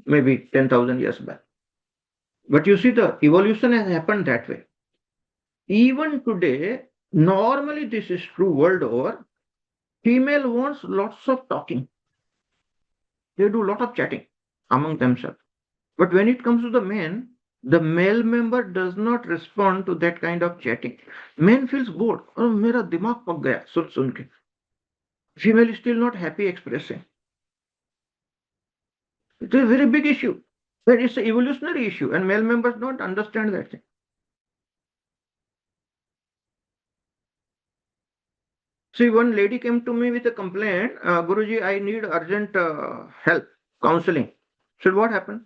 maybe 10,000 years back. But you see, the evolution has happened that way. Even today, normally this is true world over, female wants lots of talking. They do a lot of chatting among themselves. But when it comes to the male member does not respond to that kind of chatting. Man feels bored. Oh, मेरा दिमाग पक गया सुन सुन के. Female is still not happy expressing. It's a very big issue. But it's an evolutionary issue, and male members don't understand that thing. See, one lady came to me with a complaint, Guruji, I need urgent help, counseling. I said, what happened?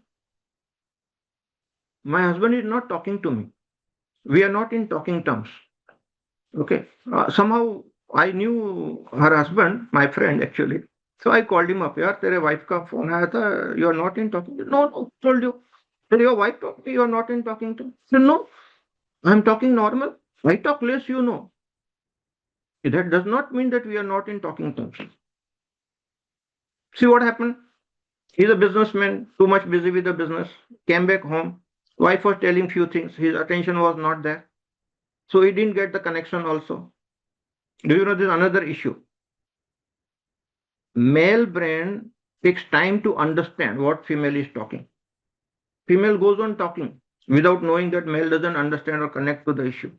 My husband is not talking to me. We are not in talking terms. Okay. Somehow I knew her husband, my friend actually. So I called him up. यार तेरे wife का phone आया था. You are not in talking. No, told you. Said your wife told me you are not in talking to. Said no, I am talking normal. I talk less, you know. That does not mean that we are not in talking terms. See what happened? He's a businessman, too much busy with the business. Came back home. Wife was telling few things. His attention was not there. So he didn't get the connection also. Do you know this is another issue? Male brain takes time to understand what female is talking. Female goes on talking without knowing that male doesn't understand or connect to the issue.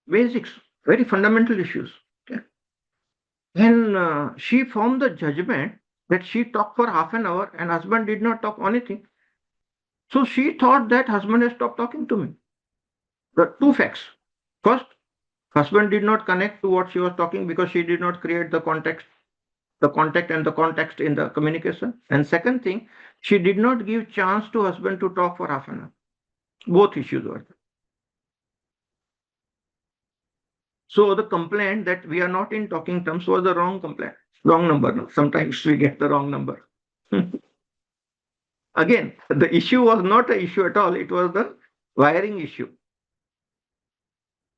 Basics, very fundamental issues. Okay. And she formed the judgment that she talked for half an hour and husband did not talk anything. So she thought that husband has stopped talking to me. The two facts. First, husband did not connect to what she was talking because she did not create the context, the contact and the context in the communication. And second thing, she did not give chance to husband to talk for half an hour. Both issues were there. So the complaint that we are not in talking terms was the wrong complaint, wrong number. No? Sometimes we get the wrong number. Again, the issue was not an issue at all. It was the wiring issue.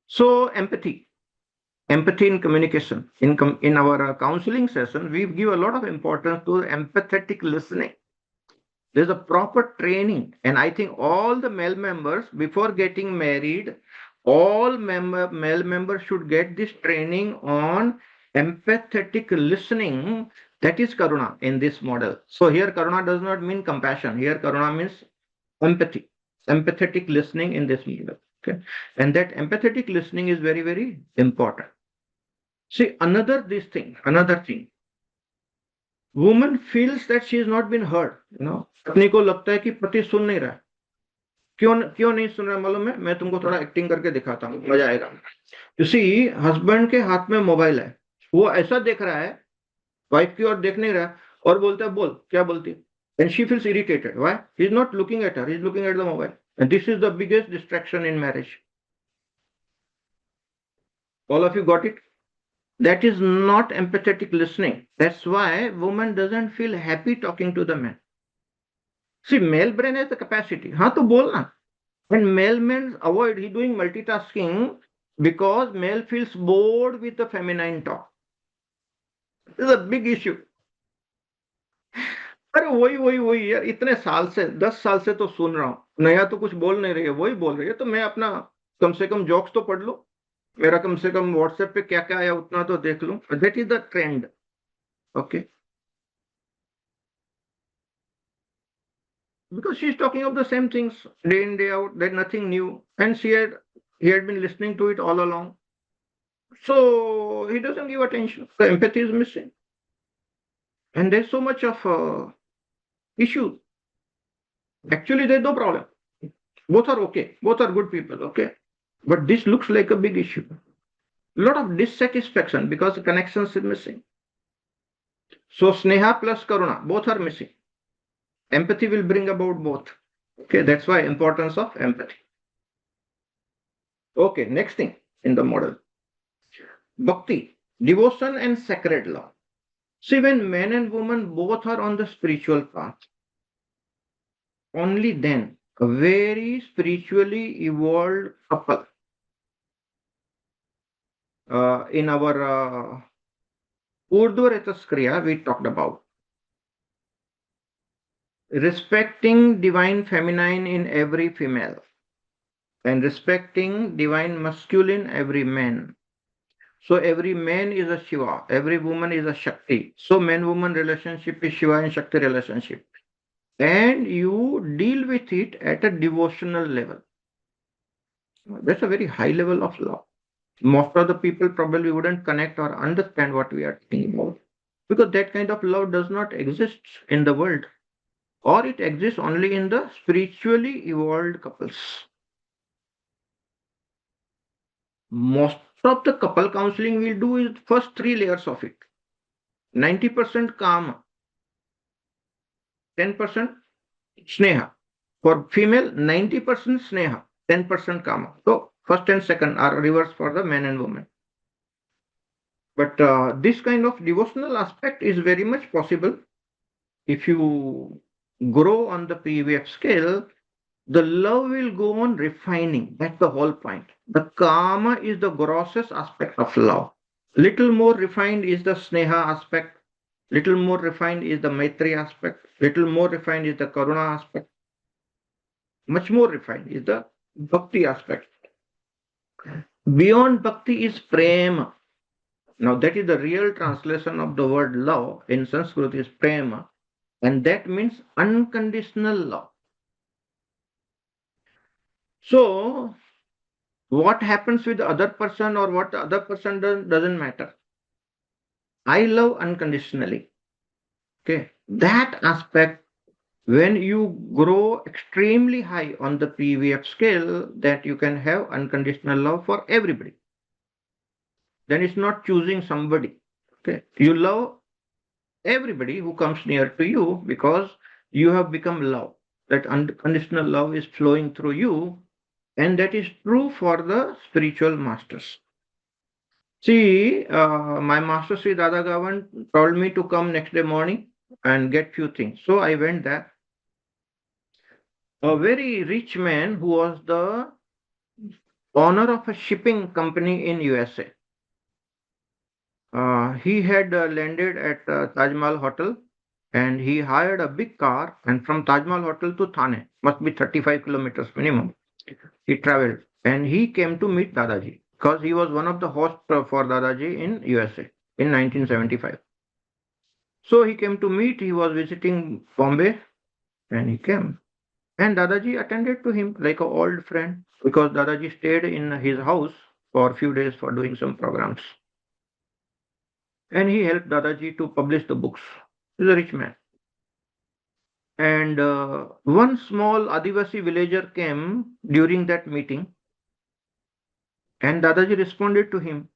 So empathy in communication. In our counseling session, we give a lot of importance to empathetic listening. There's a proper training, and I think all the male members, before getting married, all male members should get this training on empathetic listening. That is karuna in this model. So here karuna does not mean compassion. Here karuna means empathy, empathetic listening in this model. Okay, and that empathetic listening is very, very important. See, another thing, woman feels that she has not been heard. पत्नी को लगता है कि पति सुन नहीं रहा है. क्यों क्यों नहीं सुन रहा मालूम है? मैं तुमको थोड़ा एक्टिंग करके दिखाता हूँ, मजा आएगा. यू सी, हस्बैंड के हाथ में मोबाइल है, वो ऐसा देख रहा है, वाइफ की ओर देख नहीं रहा, और बोलता है बोल, क्या बोलती है? And she feels irritated. Why? He is not looking at her, he is looking at the mobile. And this is the biggest distraction in marriage. All of you got it? That is not empathetic listening. That's why woman doesn't feel happy talking to the man. See, male brain has the capacity. हाँ तो बोलना. And male men avoid he doing multitasking because male feels bored with the feminine talk. This is a big issue. अरे वही यार, इतने साल से 10 साल से तो सुन रहा हूँ, नया तो कुछ बोल नहीं रही है, वही बोल रही है, तो मैं अपना कम से कम जोक्स तो पढ़ लूं, मेरा कम से कम व्हाट्सएप पे क्या क्या आया उतना तो देख लूं. That is the trend. Okay, because she's talking of the same things day in day out. There's nothing new, and he had been listening to it all along. So he doesn't give attention. The empathy is missing, and there's so much of issues. Actually, there's no problem. Both are okay. Both are good people. Okay, but this looks like a big issue. A lot of dissatisfaction because the connections is missing. So sneha plus karuna, both are missing. Empathy will bring about both. Okay, that's why importance of empathy. Okay, next thing in the model. Bhakti, devotion and sacred love. See, when man and woman both are on the spiritual path, only then a very spiritually evolved couple in our Urdhva we talked about respecting divine feminine in every female and respecting divine masculine every man. So every man is a Shiva, every woman is a Shakti. So man-woman relationship is Shiva and Shakti relationship. And you deal with it at a devotional level. That's a very high level of love. Most of the people probably wouldn't connect or understand what we are talking about because that kind of love does not exist in the world, or it exists only in the spiritually evolved couples. Most of the couple counseling we'll do is first 3 layers of it. 90% kama, 10% sneha. For female, 90% sneha, 10% kama. So first and second are reversed for the men and women. But this kind of devotional aspect is very much possible if you grow on the PVF scale. The love will go on refining. That's the whole point. The kama is the grossest aspect of love. Little more refined is the sneha aspect. Little more refined is the maitri aspect. Little more refined is the karuna aspect. Much more refined is the bhakti aspect. Beyond bhakti is prema. Now that is the real translation of the word love in Sanskrit is prema, and that means unconditional love. So what happens with the other person or what the other person does doesn't matter. I love unconditionally. Okay, that aspect, when you grow extremely high on the PVF scale, that you can have unconditional love for everybody. Then it's not choosing somebody. Okay, you love everybody who comes near to you because you have become love. That unconditional love is flowing through you, and that is true for the spiritual masters. See, my master Sri Dada Gavan told me to come next day morning and get few things. So I went there. A very rich man who was the owner of a shipping company in USA. He had landed at Taj Mahal Hotel and he hired a big car, and from Taj Mahal Hotel to Thane, must be 35 kilometers minimum, he traveled and he came to meet Dadaji because he was one of the hosts for Dadaji in USA in 1975. So he came to meet, he was visiting Bombay and he came. And Dadaji attended to him like an old friend because Dadaji stayed in his house for a few days for doing some programs. And he helped Dadaji to publish the books. He's a rich man. And one small Adivasi villager came during that meeting, and Dadaji responded to him.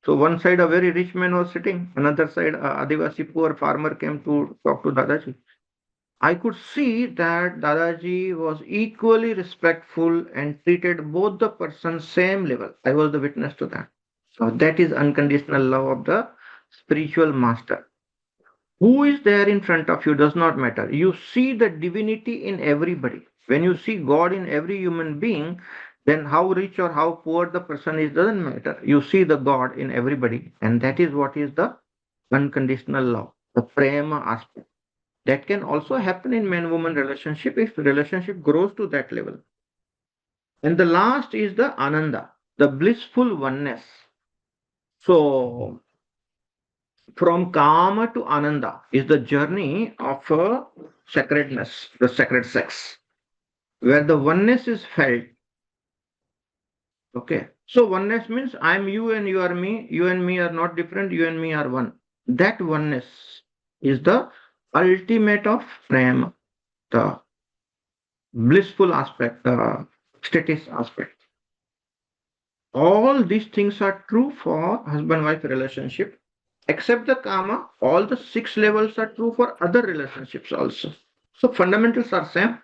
So one side a very rich man was sitting, another side a Adivasi poor farmer came to talk to Dadaji. I could see that Dadaji was equally respectful and treated both the persons same level. I was the witness to that. So that is unconditional love of the spiritual master. Who is there in front of you does not matter. You see the divinity in everybody. When you see God in every human being, then how rich or how poor the person is doesn't matter. You see the God in everybody, and that is what is the unconditional love, the prema aspect. That can also happen in man-woman relationship if the relationship grows to that level. And the last is the ananda, the blissful oneness. So from kama to ananda is the journey of sacredness, the sacred sex, where the oneness is felt. Okay. So oneness means I'm you and you are me, you and me are not different, you and me are one. That oneness is the ultimate of prema, the blissful aspect, the status aspect. All these things are true for husband-wife relationship. Except the kama, all the 6 levels are true for other relationships also. So fundamentals are same,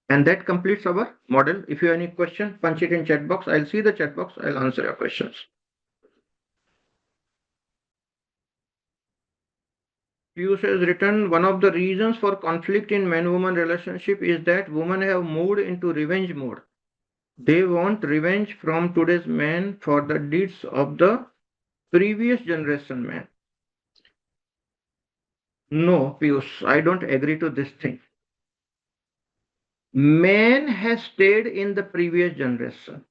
and that completes our model. If you have any question, punch it in chat box. I'll see the chat box. I'll answer your questions. Piyush has written, one of the reasons for conflict in man-woman relationship is that women have moved into revenge mode. They want revenge from today's men for the deeds of the previous generation man. No, Piyush, I don't agree to this thing. Man has stayed in the previous generation.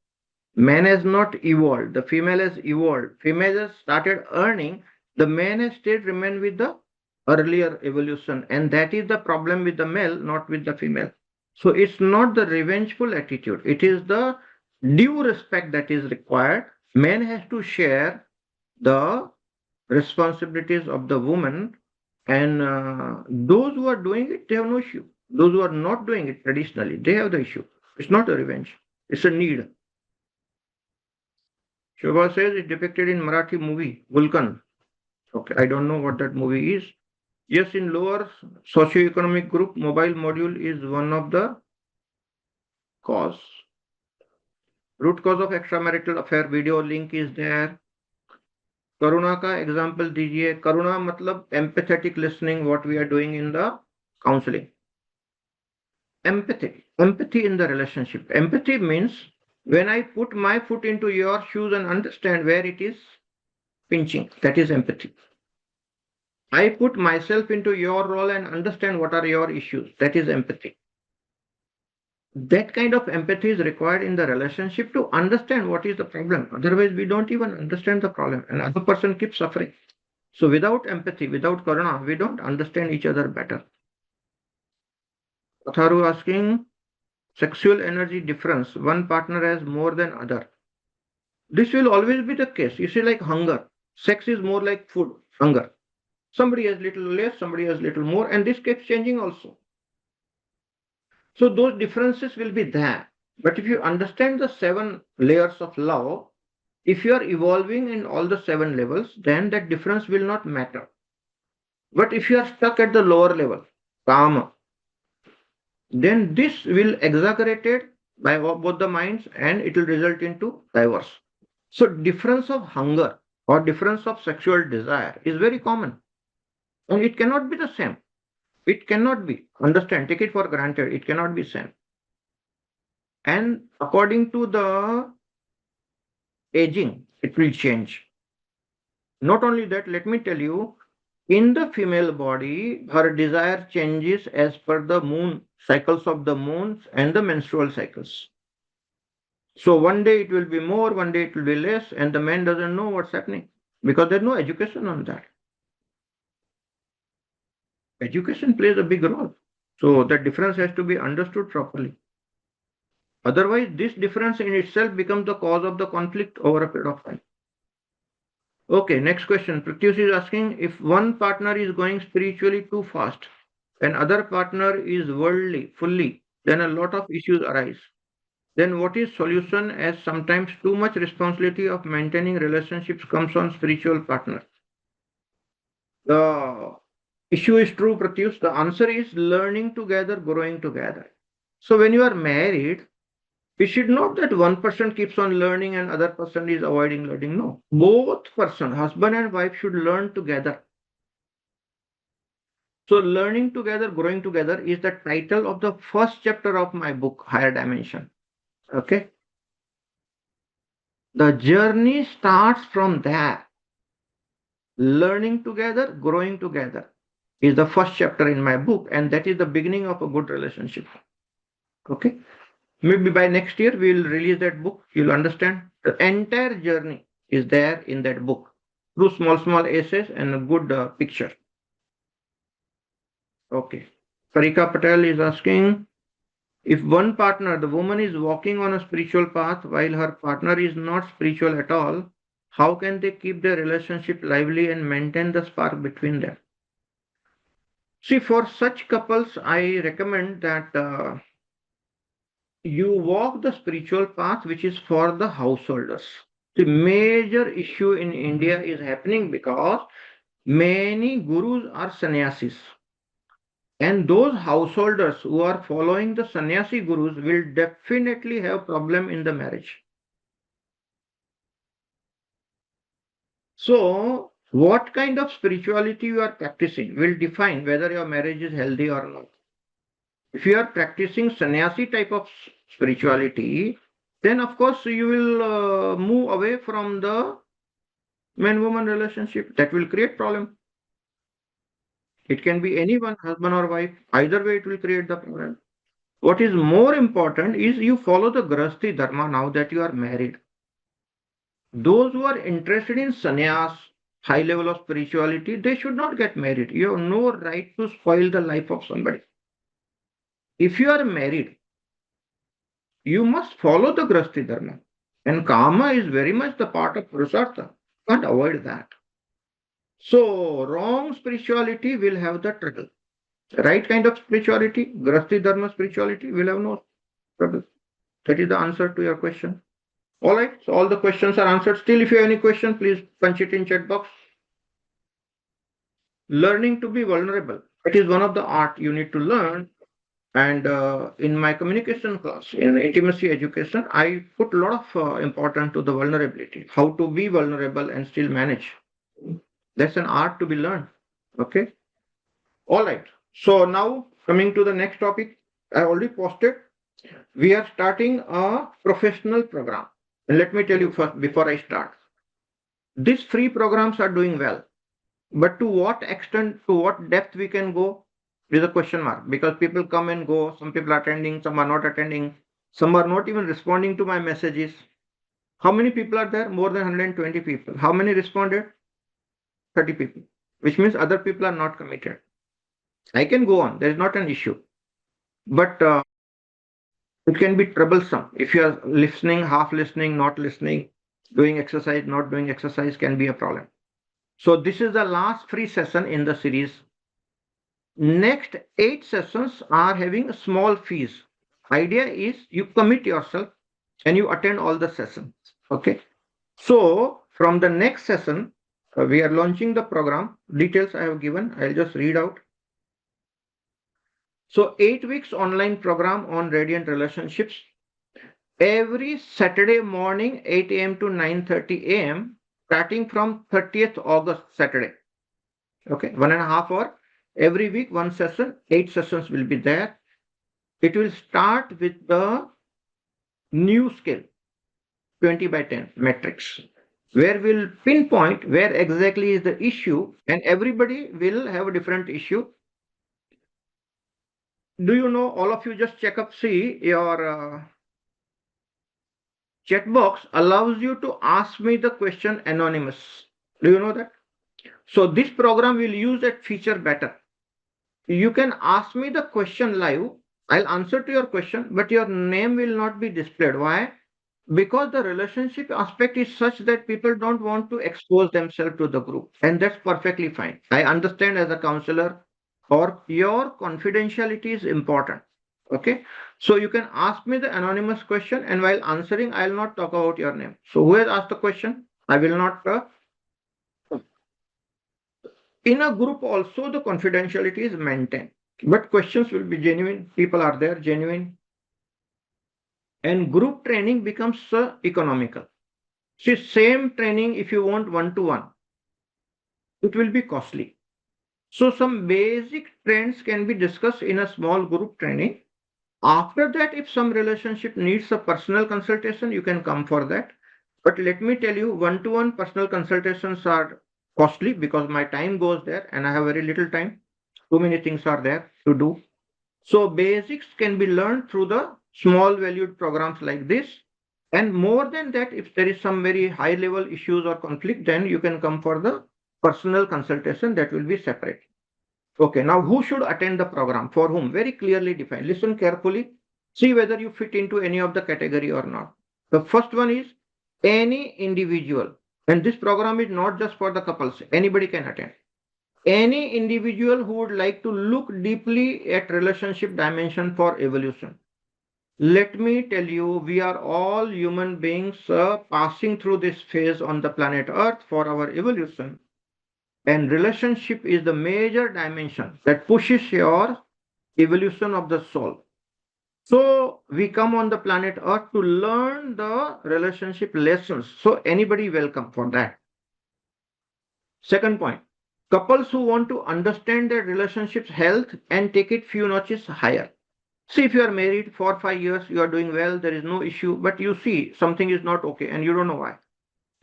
Man has not evolved. The female has evolved. Female has started earning. The man has stayed remain with the earlier evolution. And that is the problem with the male, not with the female. So it's not the revengeful attitude. It is the due respect that is required. Man has to share the responsibilities of the woman, and those who are doing it, they have no issue. Those who are not doing it traditionally, they have the issue. It's not a revenge, it's a need. Shobha says it's depicted in Marathi movie Vulcan. Okay, I don't know what that movie is. Yes, in lower socioeconomic group, mobile module is one of the cause. Root cause of extramarital affair video link is there. करुणा का example दीजिए. करुणा मतलब empathetic listening, what we are doing in the counseling. Empathy in the relationship. Empathy means when I put my foot into your shoes and understand where it is pinching, that is empathy. I put myself into your role and understand what are your issues, that is empathy. That kind of empathy is required in the relationship to understand what is the problem. Otherwise, we don't even understand the problem, and other person keeps suffering. So without empathy, without karuna, we don't understand each other better. Atharu asking, sexual energy difference, one partner has more than other. This will always be the case. You see, like hunger. Sex is more like food, hunger. Somebody has little less, somebody has little more, and this keeps changing also. So those differences will be there. But if you understand the 7 layers of love, if you are evolving in all the 7 levels, then that difference will not matter. But if you are stuck at the lower level, kama, then this will exaggerated by both the minds and it will result into divorce. So difference of hunger, or difference of sexual desire is very common. And it cannot be the same. It cannot be. Understand, take it for granted. It cannot be same. And according to the aging, it will change. Not only that, let me tell you, in the female body, her desire changes as per the moon, cycles of the moons and the menstrual cycles. So one day it will be more, one day it will be less, and the man doesn't know what's happening because there's no education on that. Education plays a big role. So that difference has to be understood properly. Otherwise, this difference in itself becomes the cause of the conflict over a period of time. Okay, next question. Pratyush is asking, if one partner is going spiritually too fast and other partner is worldly fully, then a lot of issues arise. Then what is solution, as sometimes too much responsibility of maintaining relationships comes on spiritual partner? The issue is true, Pratyush. The answer is learning together, growing together. So when you are married, it should not that one person keeps on learning and other person is avoiding learning. No, both person, husband and wife, should learn together. So learning together, growing together is the title of the first chapter of my book, Higher Dimension. Okay. The journey starts from there. Learning together, growing together is the first chapter in my book, and that is the beginning of a good relationship. Okay. Maybe by next year we will release that book. You'll understand. The entire journey is there in that book through small essays and a good picture. Okay. Sarika Patel is asking, if one partner, the woman, is walking on a spiritual path while her partner is not spiritual at all, how can they keep their relationship lively and maintain the spark between them? See, for such couples, I recommend that you walk the spiritual path which is for the householders. The major issue in India is happening because many gurus are sannyasis. And those householders who are following the sannyasi gurus will definitely have problem in the marriage. So, what kind of spirituality you are practicing will define whether your marriage is healthy or not. If you are practicing sannyasi type of spirituality, then of course you will move away from the man-woman relationship. That will create problem. It can be anyone, husband or wife. Either way, it will create the problem. What is more important is you follow the grahasti dharma now that you are married. Those who are interested in sannyas, high level of spirituality, they should not get married. You have no right to spoil the life of somebody. If you are married, you must follow the grahasti dharma. And karma is very much the part of purusartha. Can't avoid that. So, wrong spirituality will have the trouble. Right kind of spirituality, grahasti dharma spirituality, will have no trouble. That is the answer to your question. All right, so all the questions are answered. Still, if you have any question, please punch it in chat box. Learning to be vulnerable. It is one of the art you need to learn. And in my communication class, in intimacy education, I put a lot of importance to the vulnerability, how to be vulnerable and still manage. That's an art to be learned. Okay. All right. So now coming to the next topic, I already posted. We are starting a professional program. And let me tell you first before I start. These free programs are doing well. But to what extent, to what depth we can go is a question mark, because people come and go. Some people are attending, some are not attending, some are not even responding to my messages. How many people are there? More than 120 people. How many responded? 30 people, which means other people are not committed. I can go on, there is not an issue. But it can be troublesome if you are listening, half listening, not listening, doing exercise, not doing exercise can be a problem. So this is the last free session in the series. Next 8 sessions are having small fees. Idea is you commit yourself and you attend all the sessions. Okay. So from the next session, we are launching the program. Details I have given. I'll just read out. So 8 weeks online program on radiant relationships. Every Saturday morning, 8 a.m. to 9:30 a.m., starting from 30th August, Saturday. Okay, 1.5 hour every week, one session, 8 sessions will be there. It will start with the new skill, 20 by 10 matrix, where we'll pinpoint where exactly is the issue, and everybody will have a different issue. Do you know, all of you just check up, see your chat box allows you to ask me the question anonymous. Do you know that? So this program will use that feature better. You can ask me the question live. I'll answer to your question, but your name will not be displayed. Why? Because the relationship aspect is such that people don't want to expose themselves to the group, and that's perfectly fine. I understand as a counselor, or your confidentiality is important. Okay, so you can ask me the anonymous question, and while answering, I'll not talk about your name. So who has asked the question? I will not. In a group, also the confidentiality is maintained, but questions will be genuine. People are there, genuine, and group training becomes economical. See, same training, if you want one-to-one, it will be costly. So some basic trends can be discussed in a small group training. After that, if some relationship needs a personal consultation, you can come for that. But let me tell you, one-to-one personal consultations are costly because my time goes there and I have very little time. Too many things are there to do. So basics can be learned through the small valued programs like this. And more than that, if there is some very high level issues or conflict, then you can come for the personal consultation, that will be separate. Okay, now who should attend the program? For whom? Very clearly defined. Listen carefully. See whether you fit into any of the category or not. The first one is any individual. And this program is not just for the couples. Anybody can attend. Any individual who would like to look deeply at relationship dimension for evolution. Let me tell you, we are all human beings passing through this phase on the planet Earth for our evolution. And relationship is the major dimension that pushes your evolution of the soul. So we come on the planet Earth to learn the relationship lessons. So anybody welcome for that. Second point, couples who want to understand their relationships health and take it few notches higher. See, if you are married for 5 years, you are doing well, there is no issue, but you see something is not okay and you don't know why.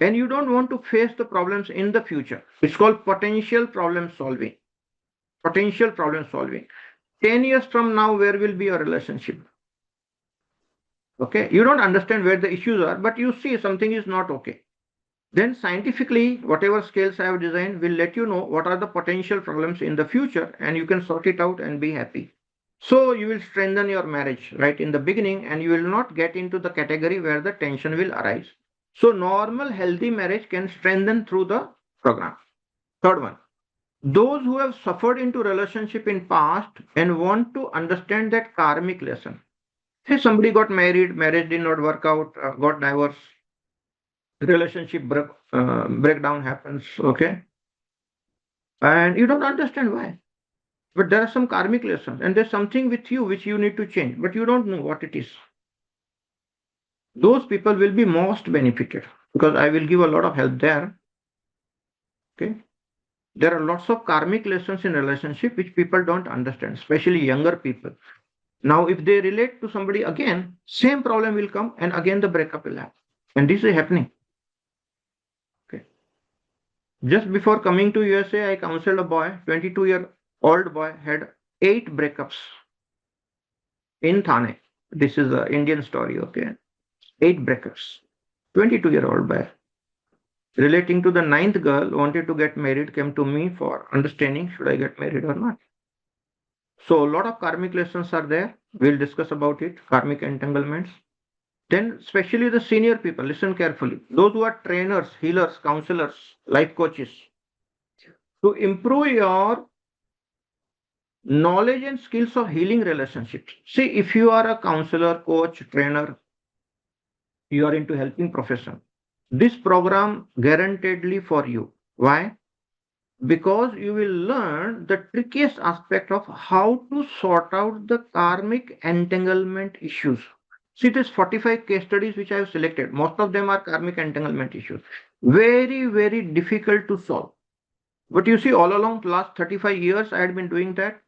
And you don't want to face the problems in the future. It's called potential problem solving. Potential problem solving. 10 years from now, where will be your relationship? Okay, you don't understand where the issues are, but you see something is not okay. Then scientifically, whatever scales I have designed will let you know what are the potential problems in the future, and you can sort it out and be happy. So you will strengthen your marriage right in the beginning, and you will not get into the category where the tension will arise. So normal healthy marriage can strengthen through the program. Third one, those who have suffered into relationship in past and want to understand that karmic lesson. Say somebody got married, marriage did not work out, got divorced, relationship breakdown happens, okay, and you don't understand why. But there are some karmic lessons, and there's something with you which you need to change, but you don't know what it is. Those people will be most benefited because I will give a lot of help there. Okay, there are lots of karmic lessons in relationship which people don't understand, especially younger people. Now, if they relate to somebody again, same problem will come, and again the breakup will happen, and this is happening. Okay, just before coming to USA, I counseled a boy, 22-year-old boy, had 8 breakups in Thane. This is an Indian story, okay? 8 breakups. 22-year-old boy. Relating to the ninth girl, wanted to get married, came to me for understanding should I get married or not. So a lot of karmic lessons are there. We'll discuss about it, karmic entanglements. Then, especially the senior people, listen carefully. Those who are trainers, healers, counselors, life coaches, to improve your knowledge and skills of healing relationships. See, if you are a counselor, coach, trainer, you are into helping profession, this program guaranteedly for you. Why? Because you will learn the trickiest aspect of how to sort out the karmic entanglement issues. See, there's 45 case studies which I have selected. Most of them are karmic entanglement issues. Very, very difficult to solve. But you see, all along last 35 years, I had been doing that.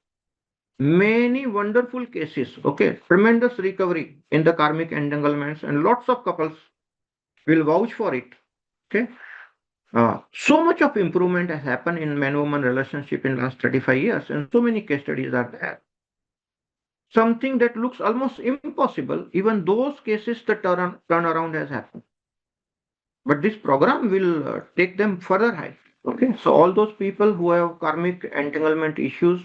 Many wonderful cases, okay, tremendous recovery in the karmic entanglements, and lots of couples will vouch for it. Okay, so much of improvement has happened in man-woman relationship in last 35 years, and so many case studies are there. Something that looks almost impossible, even those cases the turnaround has happened. But this program will take them further high. Okay, so all those people who have karmic entanglement issues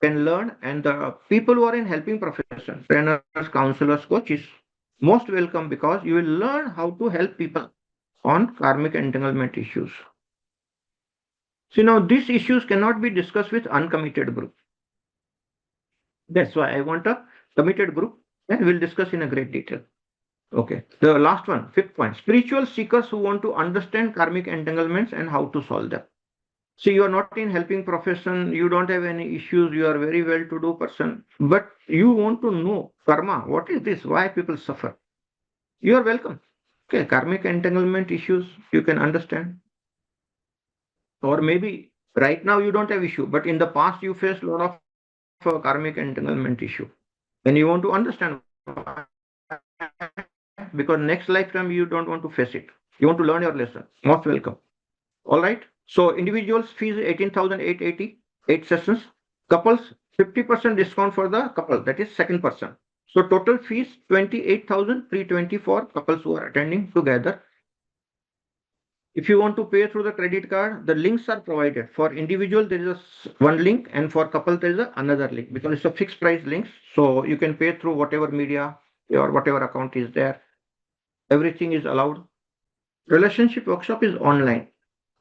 can learn, and the people who are in helping profession, trainers, counselors, coaches, most welcome, because you will learn how to help people on karmic entanglement issues. So now these issues cannot be discussed with uncommitted group. That's why I want a committed group, and we'll discuss in a great detail. Okay. The last one, fifth point, spiritual seekers who want to understand karmic entanglements and how to solve them. See, you are not in helping profession, you don't have any issues, you are very well-to-do person, but you want to know karma, what is this, why people suffer. You are welcome. Okay, karmic entanglement issues, you can understand. Or maybe right now you don't have issue, but in the past you faced a lot of karmic entanglement issue. And you want to understand why. Because next lifetime you don't want to face it. You want to learn your lesson. Most welcome. All right. So individuals fees 18,880, 8 sessions. Couples 50% discount for the couple, that is second person. So total fees 28,324 couples who are attending together. If you want to pay through the credit card, the links are provided. For individual, there is one link, and for couple, there is another link, because it's a fixed price links. So you can pay through whatever media or whatever account is there. Everything is allowed. Relationship workshop is online.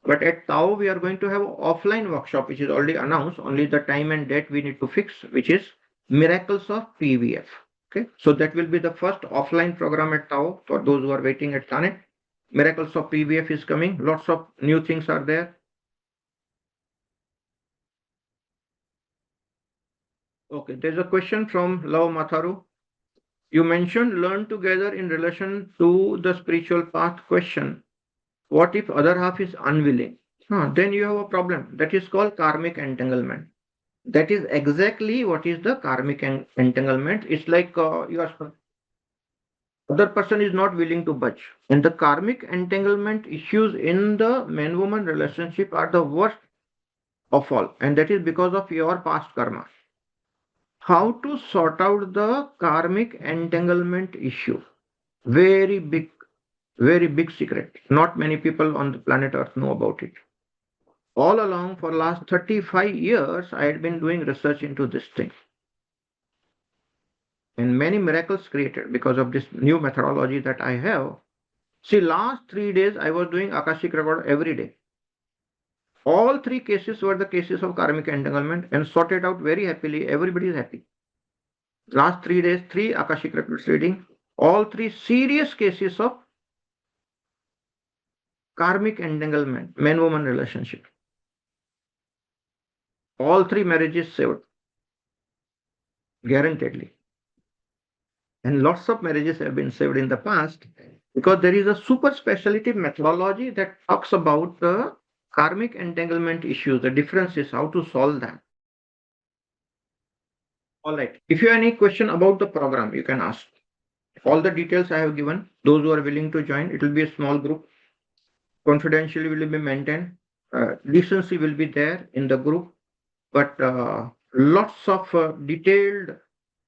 But at Tao, we are going to have offline workshop, which is already announced. Only the time and date we need to fix, which is Miracles of PVF. Okay, so that will be the first offline program at Tao for those who are waiting at Tane. Miracles of PVF is coming. Lots of new things are there. Okay, there's a question from Love Matharu. You mentioned learn together in relation to the spiritual path question. What if other half is unwilling? Then you have a problem. That is called karmic entanglement. That is exactly what is the karmic entanglement. It's like your other person is not willing to budge. And the karmic entanglement issues in the man-woman relationship are the worst of all. And that is because of your past karma. How to sort out the karmic entanglement issue? Very big secret. Not many people on the planet Earth know about it. All along for last 35 years, I had been doing research into this thing. And many miracles created because of this new methodology that I have. See, last 3 days, I was doing Akashic record every day. All three cases were the cases of karmic entanglement and sorted out very happily. Everybody is happy. Last 3 days, 3 Akashic records reading, all 3 serious cases of karmic entanglement, man-woman relationship. All 3 marriages saved, guaranteedly. And lots of marriages have been saved in the past because there is a super specialty methodology that talks about the karmic entanglement issues, the differences, how to solve that. All right. If you have any question about the program, you can ask. All the details I have given. Those who are willing to join, it will be a small group. Confidentially will be maintained. Decency will be there in the group, but lots of detailed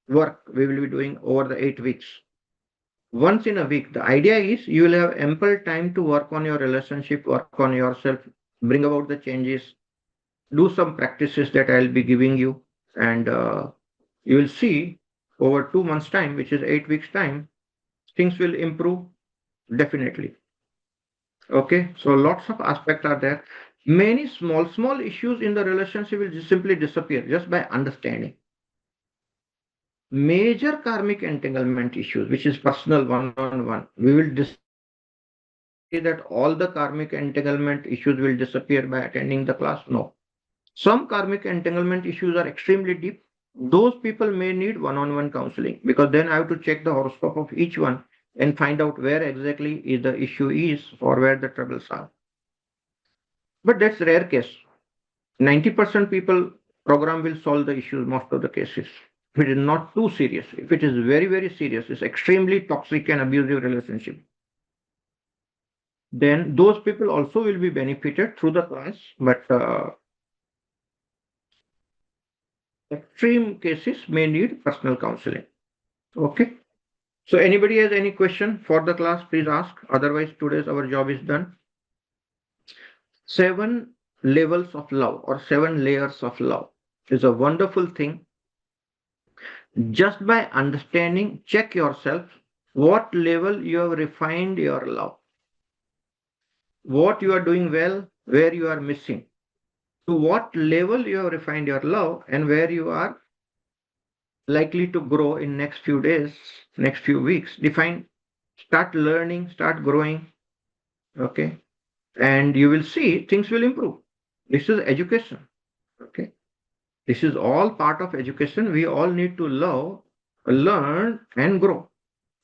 work we will be doing over the 8 weeks. Once in a week, the idea is you will have ample time to work on your relationship, work on yourself, bring about the changes, do some practices that I'll be giving you, and you will see over 2 months' time, which is 8 weeks' time, things will improve definitely. Okay, so lots of aspects are there. Many small issues in the relationship will just simply disappear just by understanding. Major karmic entanglement issues, which is personal one-on-one, we will say that all the karmic entanglement issues will disappear by attending the class. No. Some karmic entanglement issues are extremely deep. Those people may need one-on-one counseling, because then I have to check the horoscope of each one and find out where exactly is the issue is or where the troubles are. But that's rare case. 90% people program will solve the issues most of the cases. If it is not too serious, if it is very, very serious, it's extremely toxic and abusive relationship, then those people also will be benefited through the class. But extreme cases may need personal counseling. Okay. So anybody has any question for the class, please ask. Otherwise, today's our job is done. 7 levels of love or 7 layers of love is a wonderful thing. Just by understanding, check yourself what level you have refined your love, what you are doing well, where you are missing, to what level you have refined your love, and where you are likely to grow in next few days, next few weeks. Define, start learning, start growing. Okay. And you will see things will improve. This is education. Okay. This is all part of education. We all need to love, learn, and grow.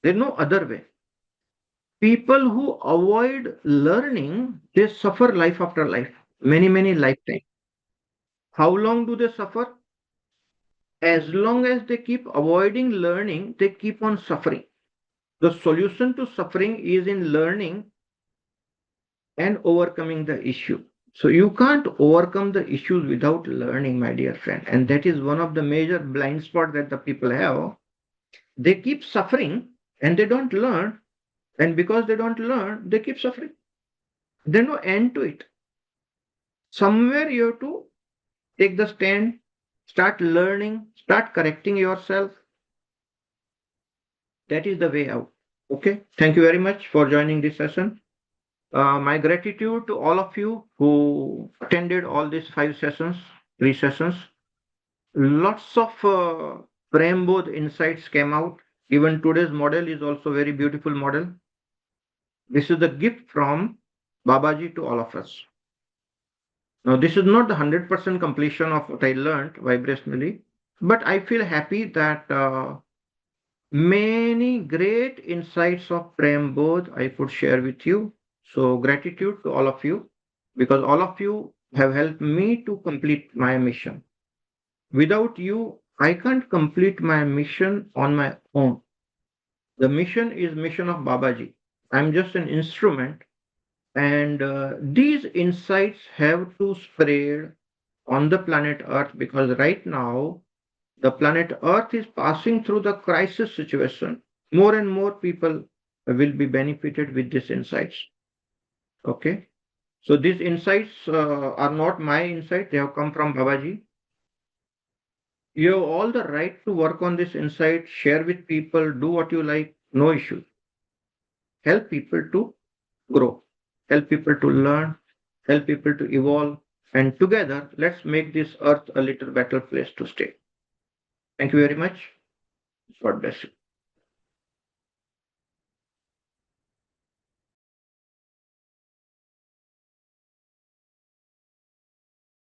There's no other way. People who avoid learning, they suffer life after life, many, many lifetimes. How long do they suffer? As long as they keep avoiding learning, they keep on suffering. The solution to suffering is in learning and overcoming the issue. So you can't overcome the issues without learning, my dear friend. And that is one of the major blind spots that the people have. They keep suffering and they don't learn. And because they don't learn, they keep suffering. There's no end to it. Somewhere you have to take the stand, start learning, start correcting yourself. That is the way out. Okay. Thank you very much for joining this session. My gratitude to all of you who attended all these 5 sessions, 3 sessions. Lots of Prem Bodh insights came out. Even today's model is also very beautiful model. This is the gift from Babaji to all of us. Now, this is not the 100% completion of what I learned vibrationally, but I feel happy that many great insights of Prem Bodh I could share with you. So, gratitude to all of you because all of you have helped me to complete my mission. Without you, I can't complete my mission on my own. The mission is mission of Babaji. I'm just an instrument, and these insights have to spread on the planet Earth because right now the planet Earth is passing through the crisis situation. More and more people will be benefited with these insights. Okay. So these insights are not my insight. They have come from Babaji. You have all the right to work on this insight, share with people, do what you like, no issue. Help people to grow, help people to learn, help people to evolve, and together let's make this earth a little better place to stay. Thank you very much. God bless you.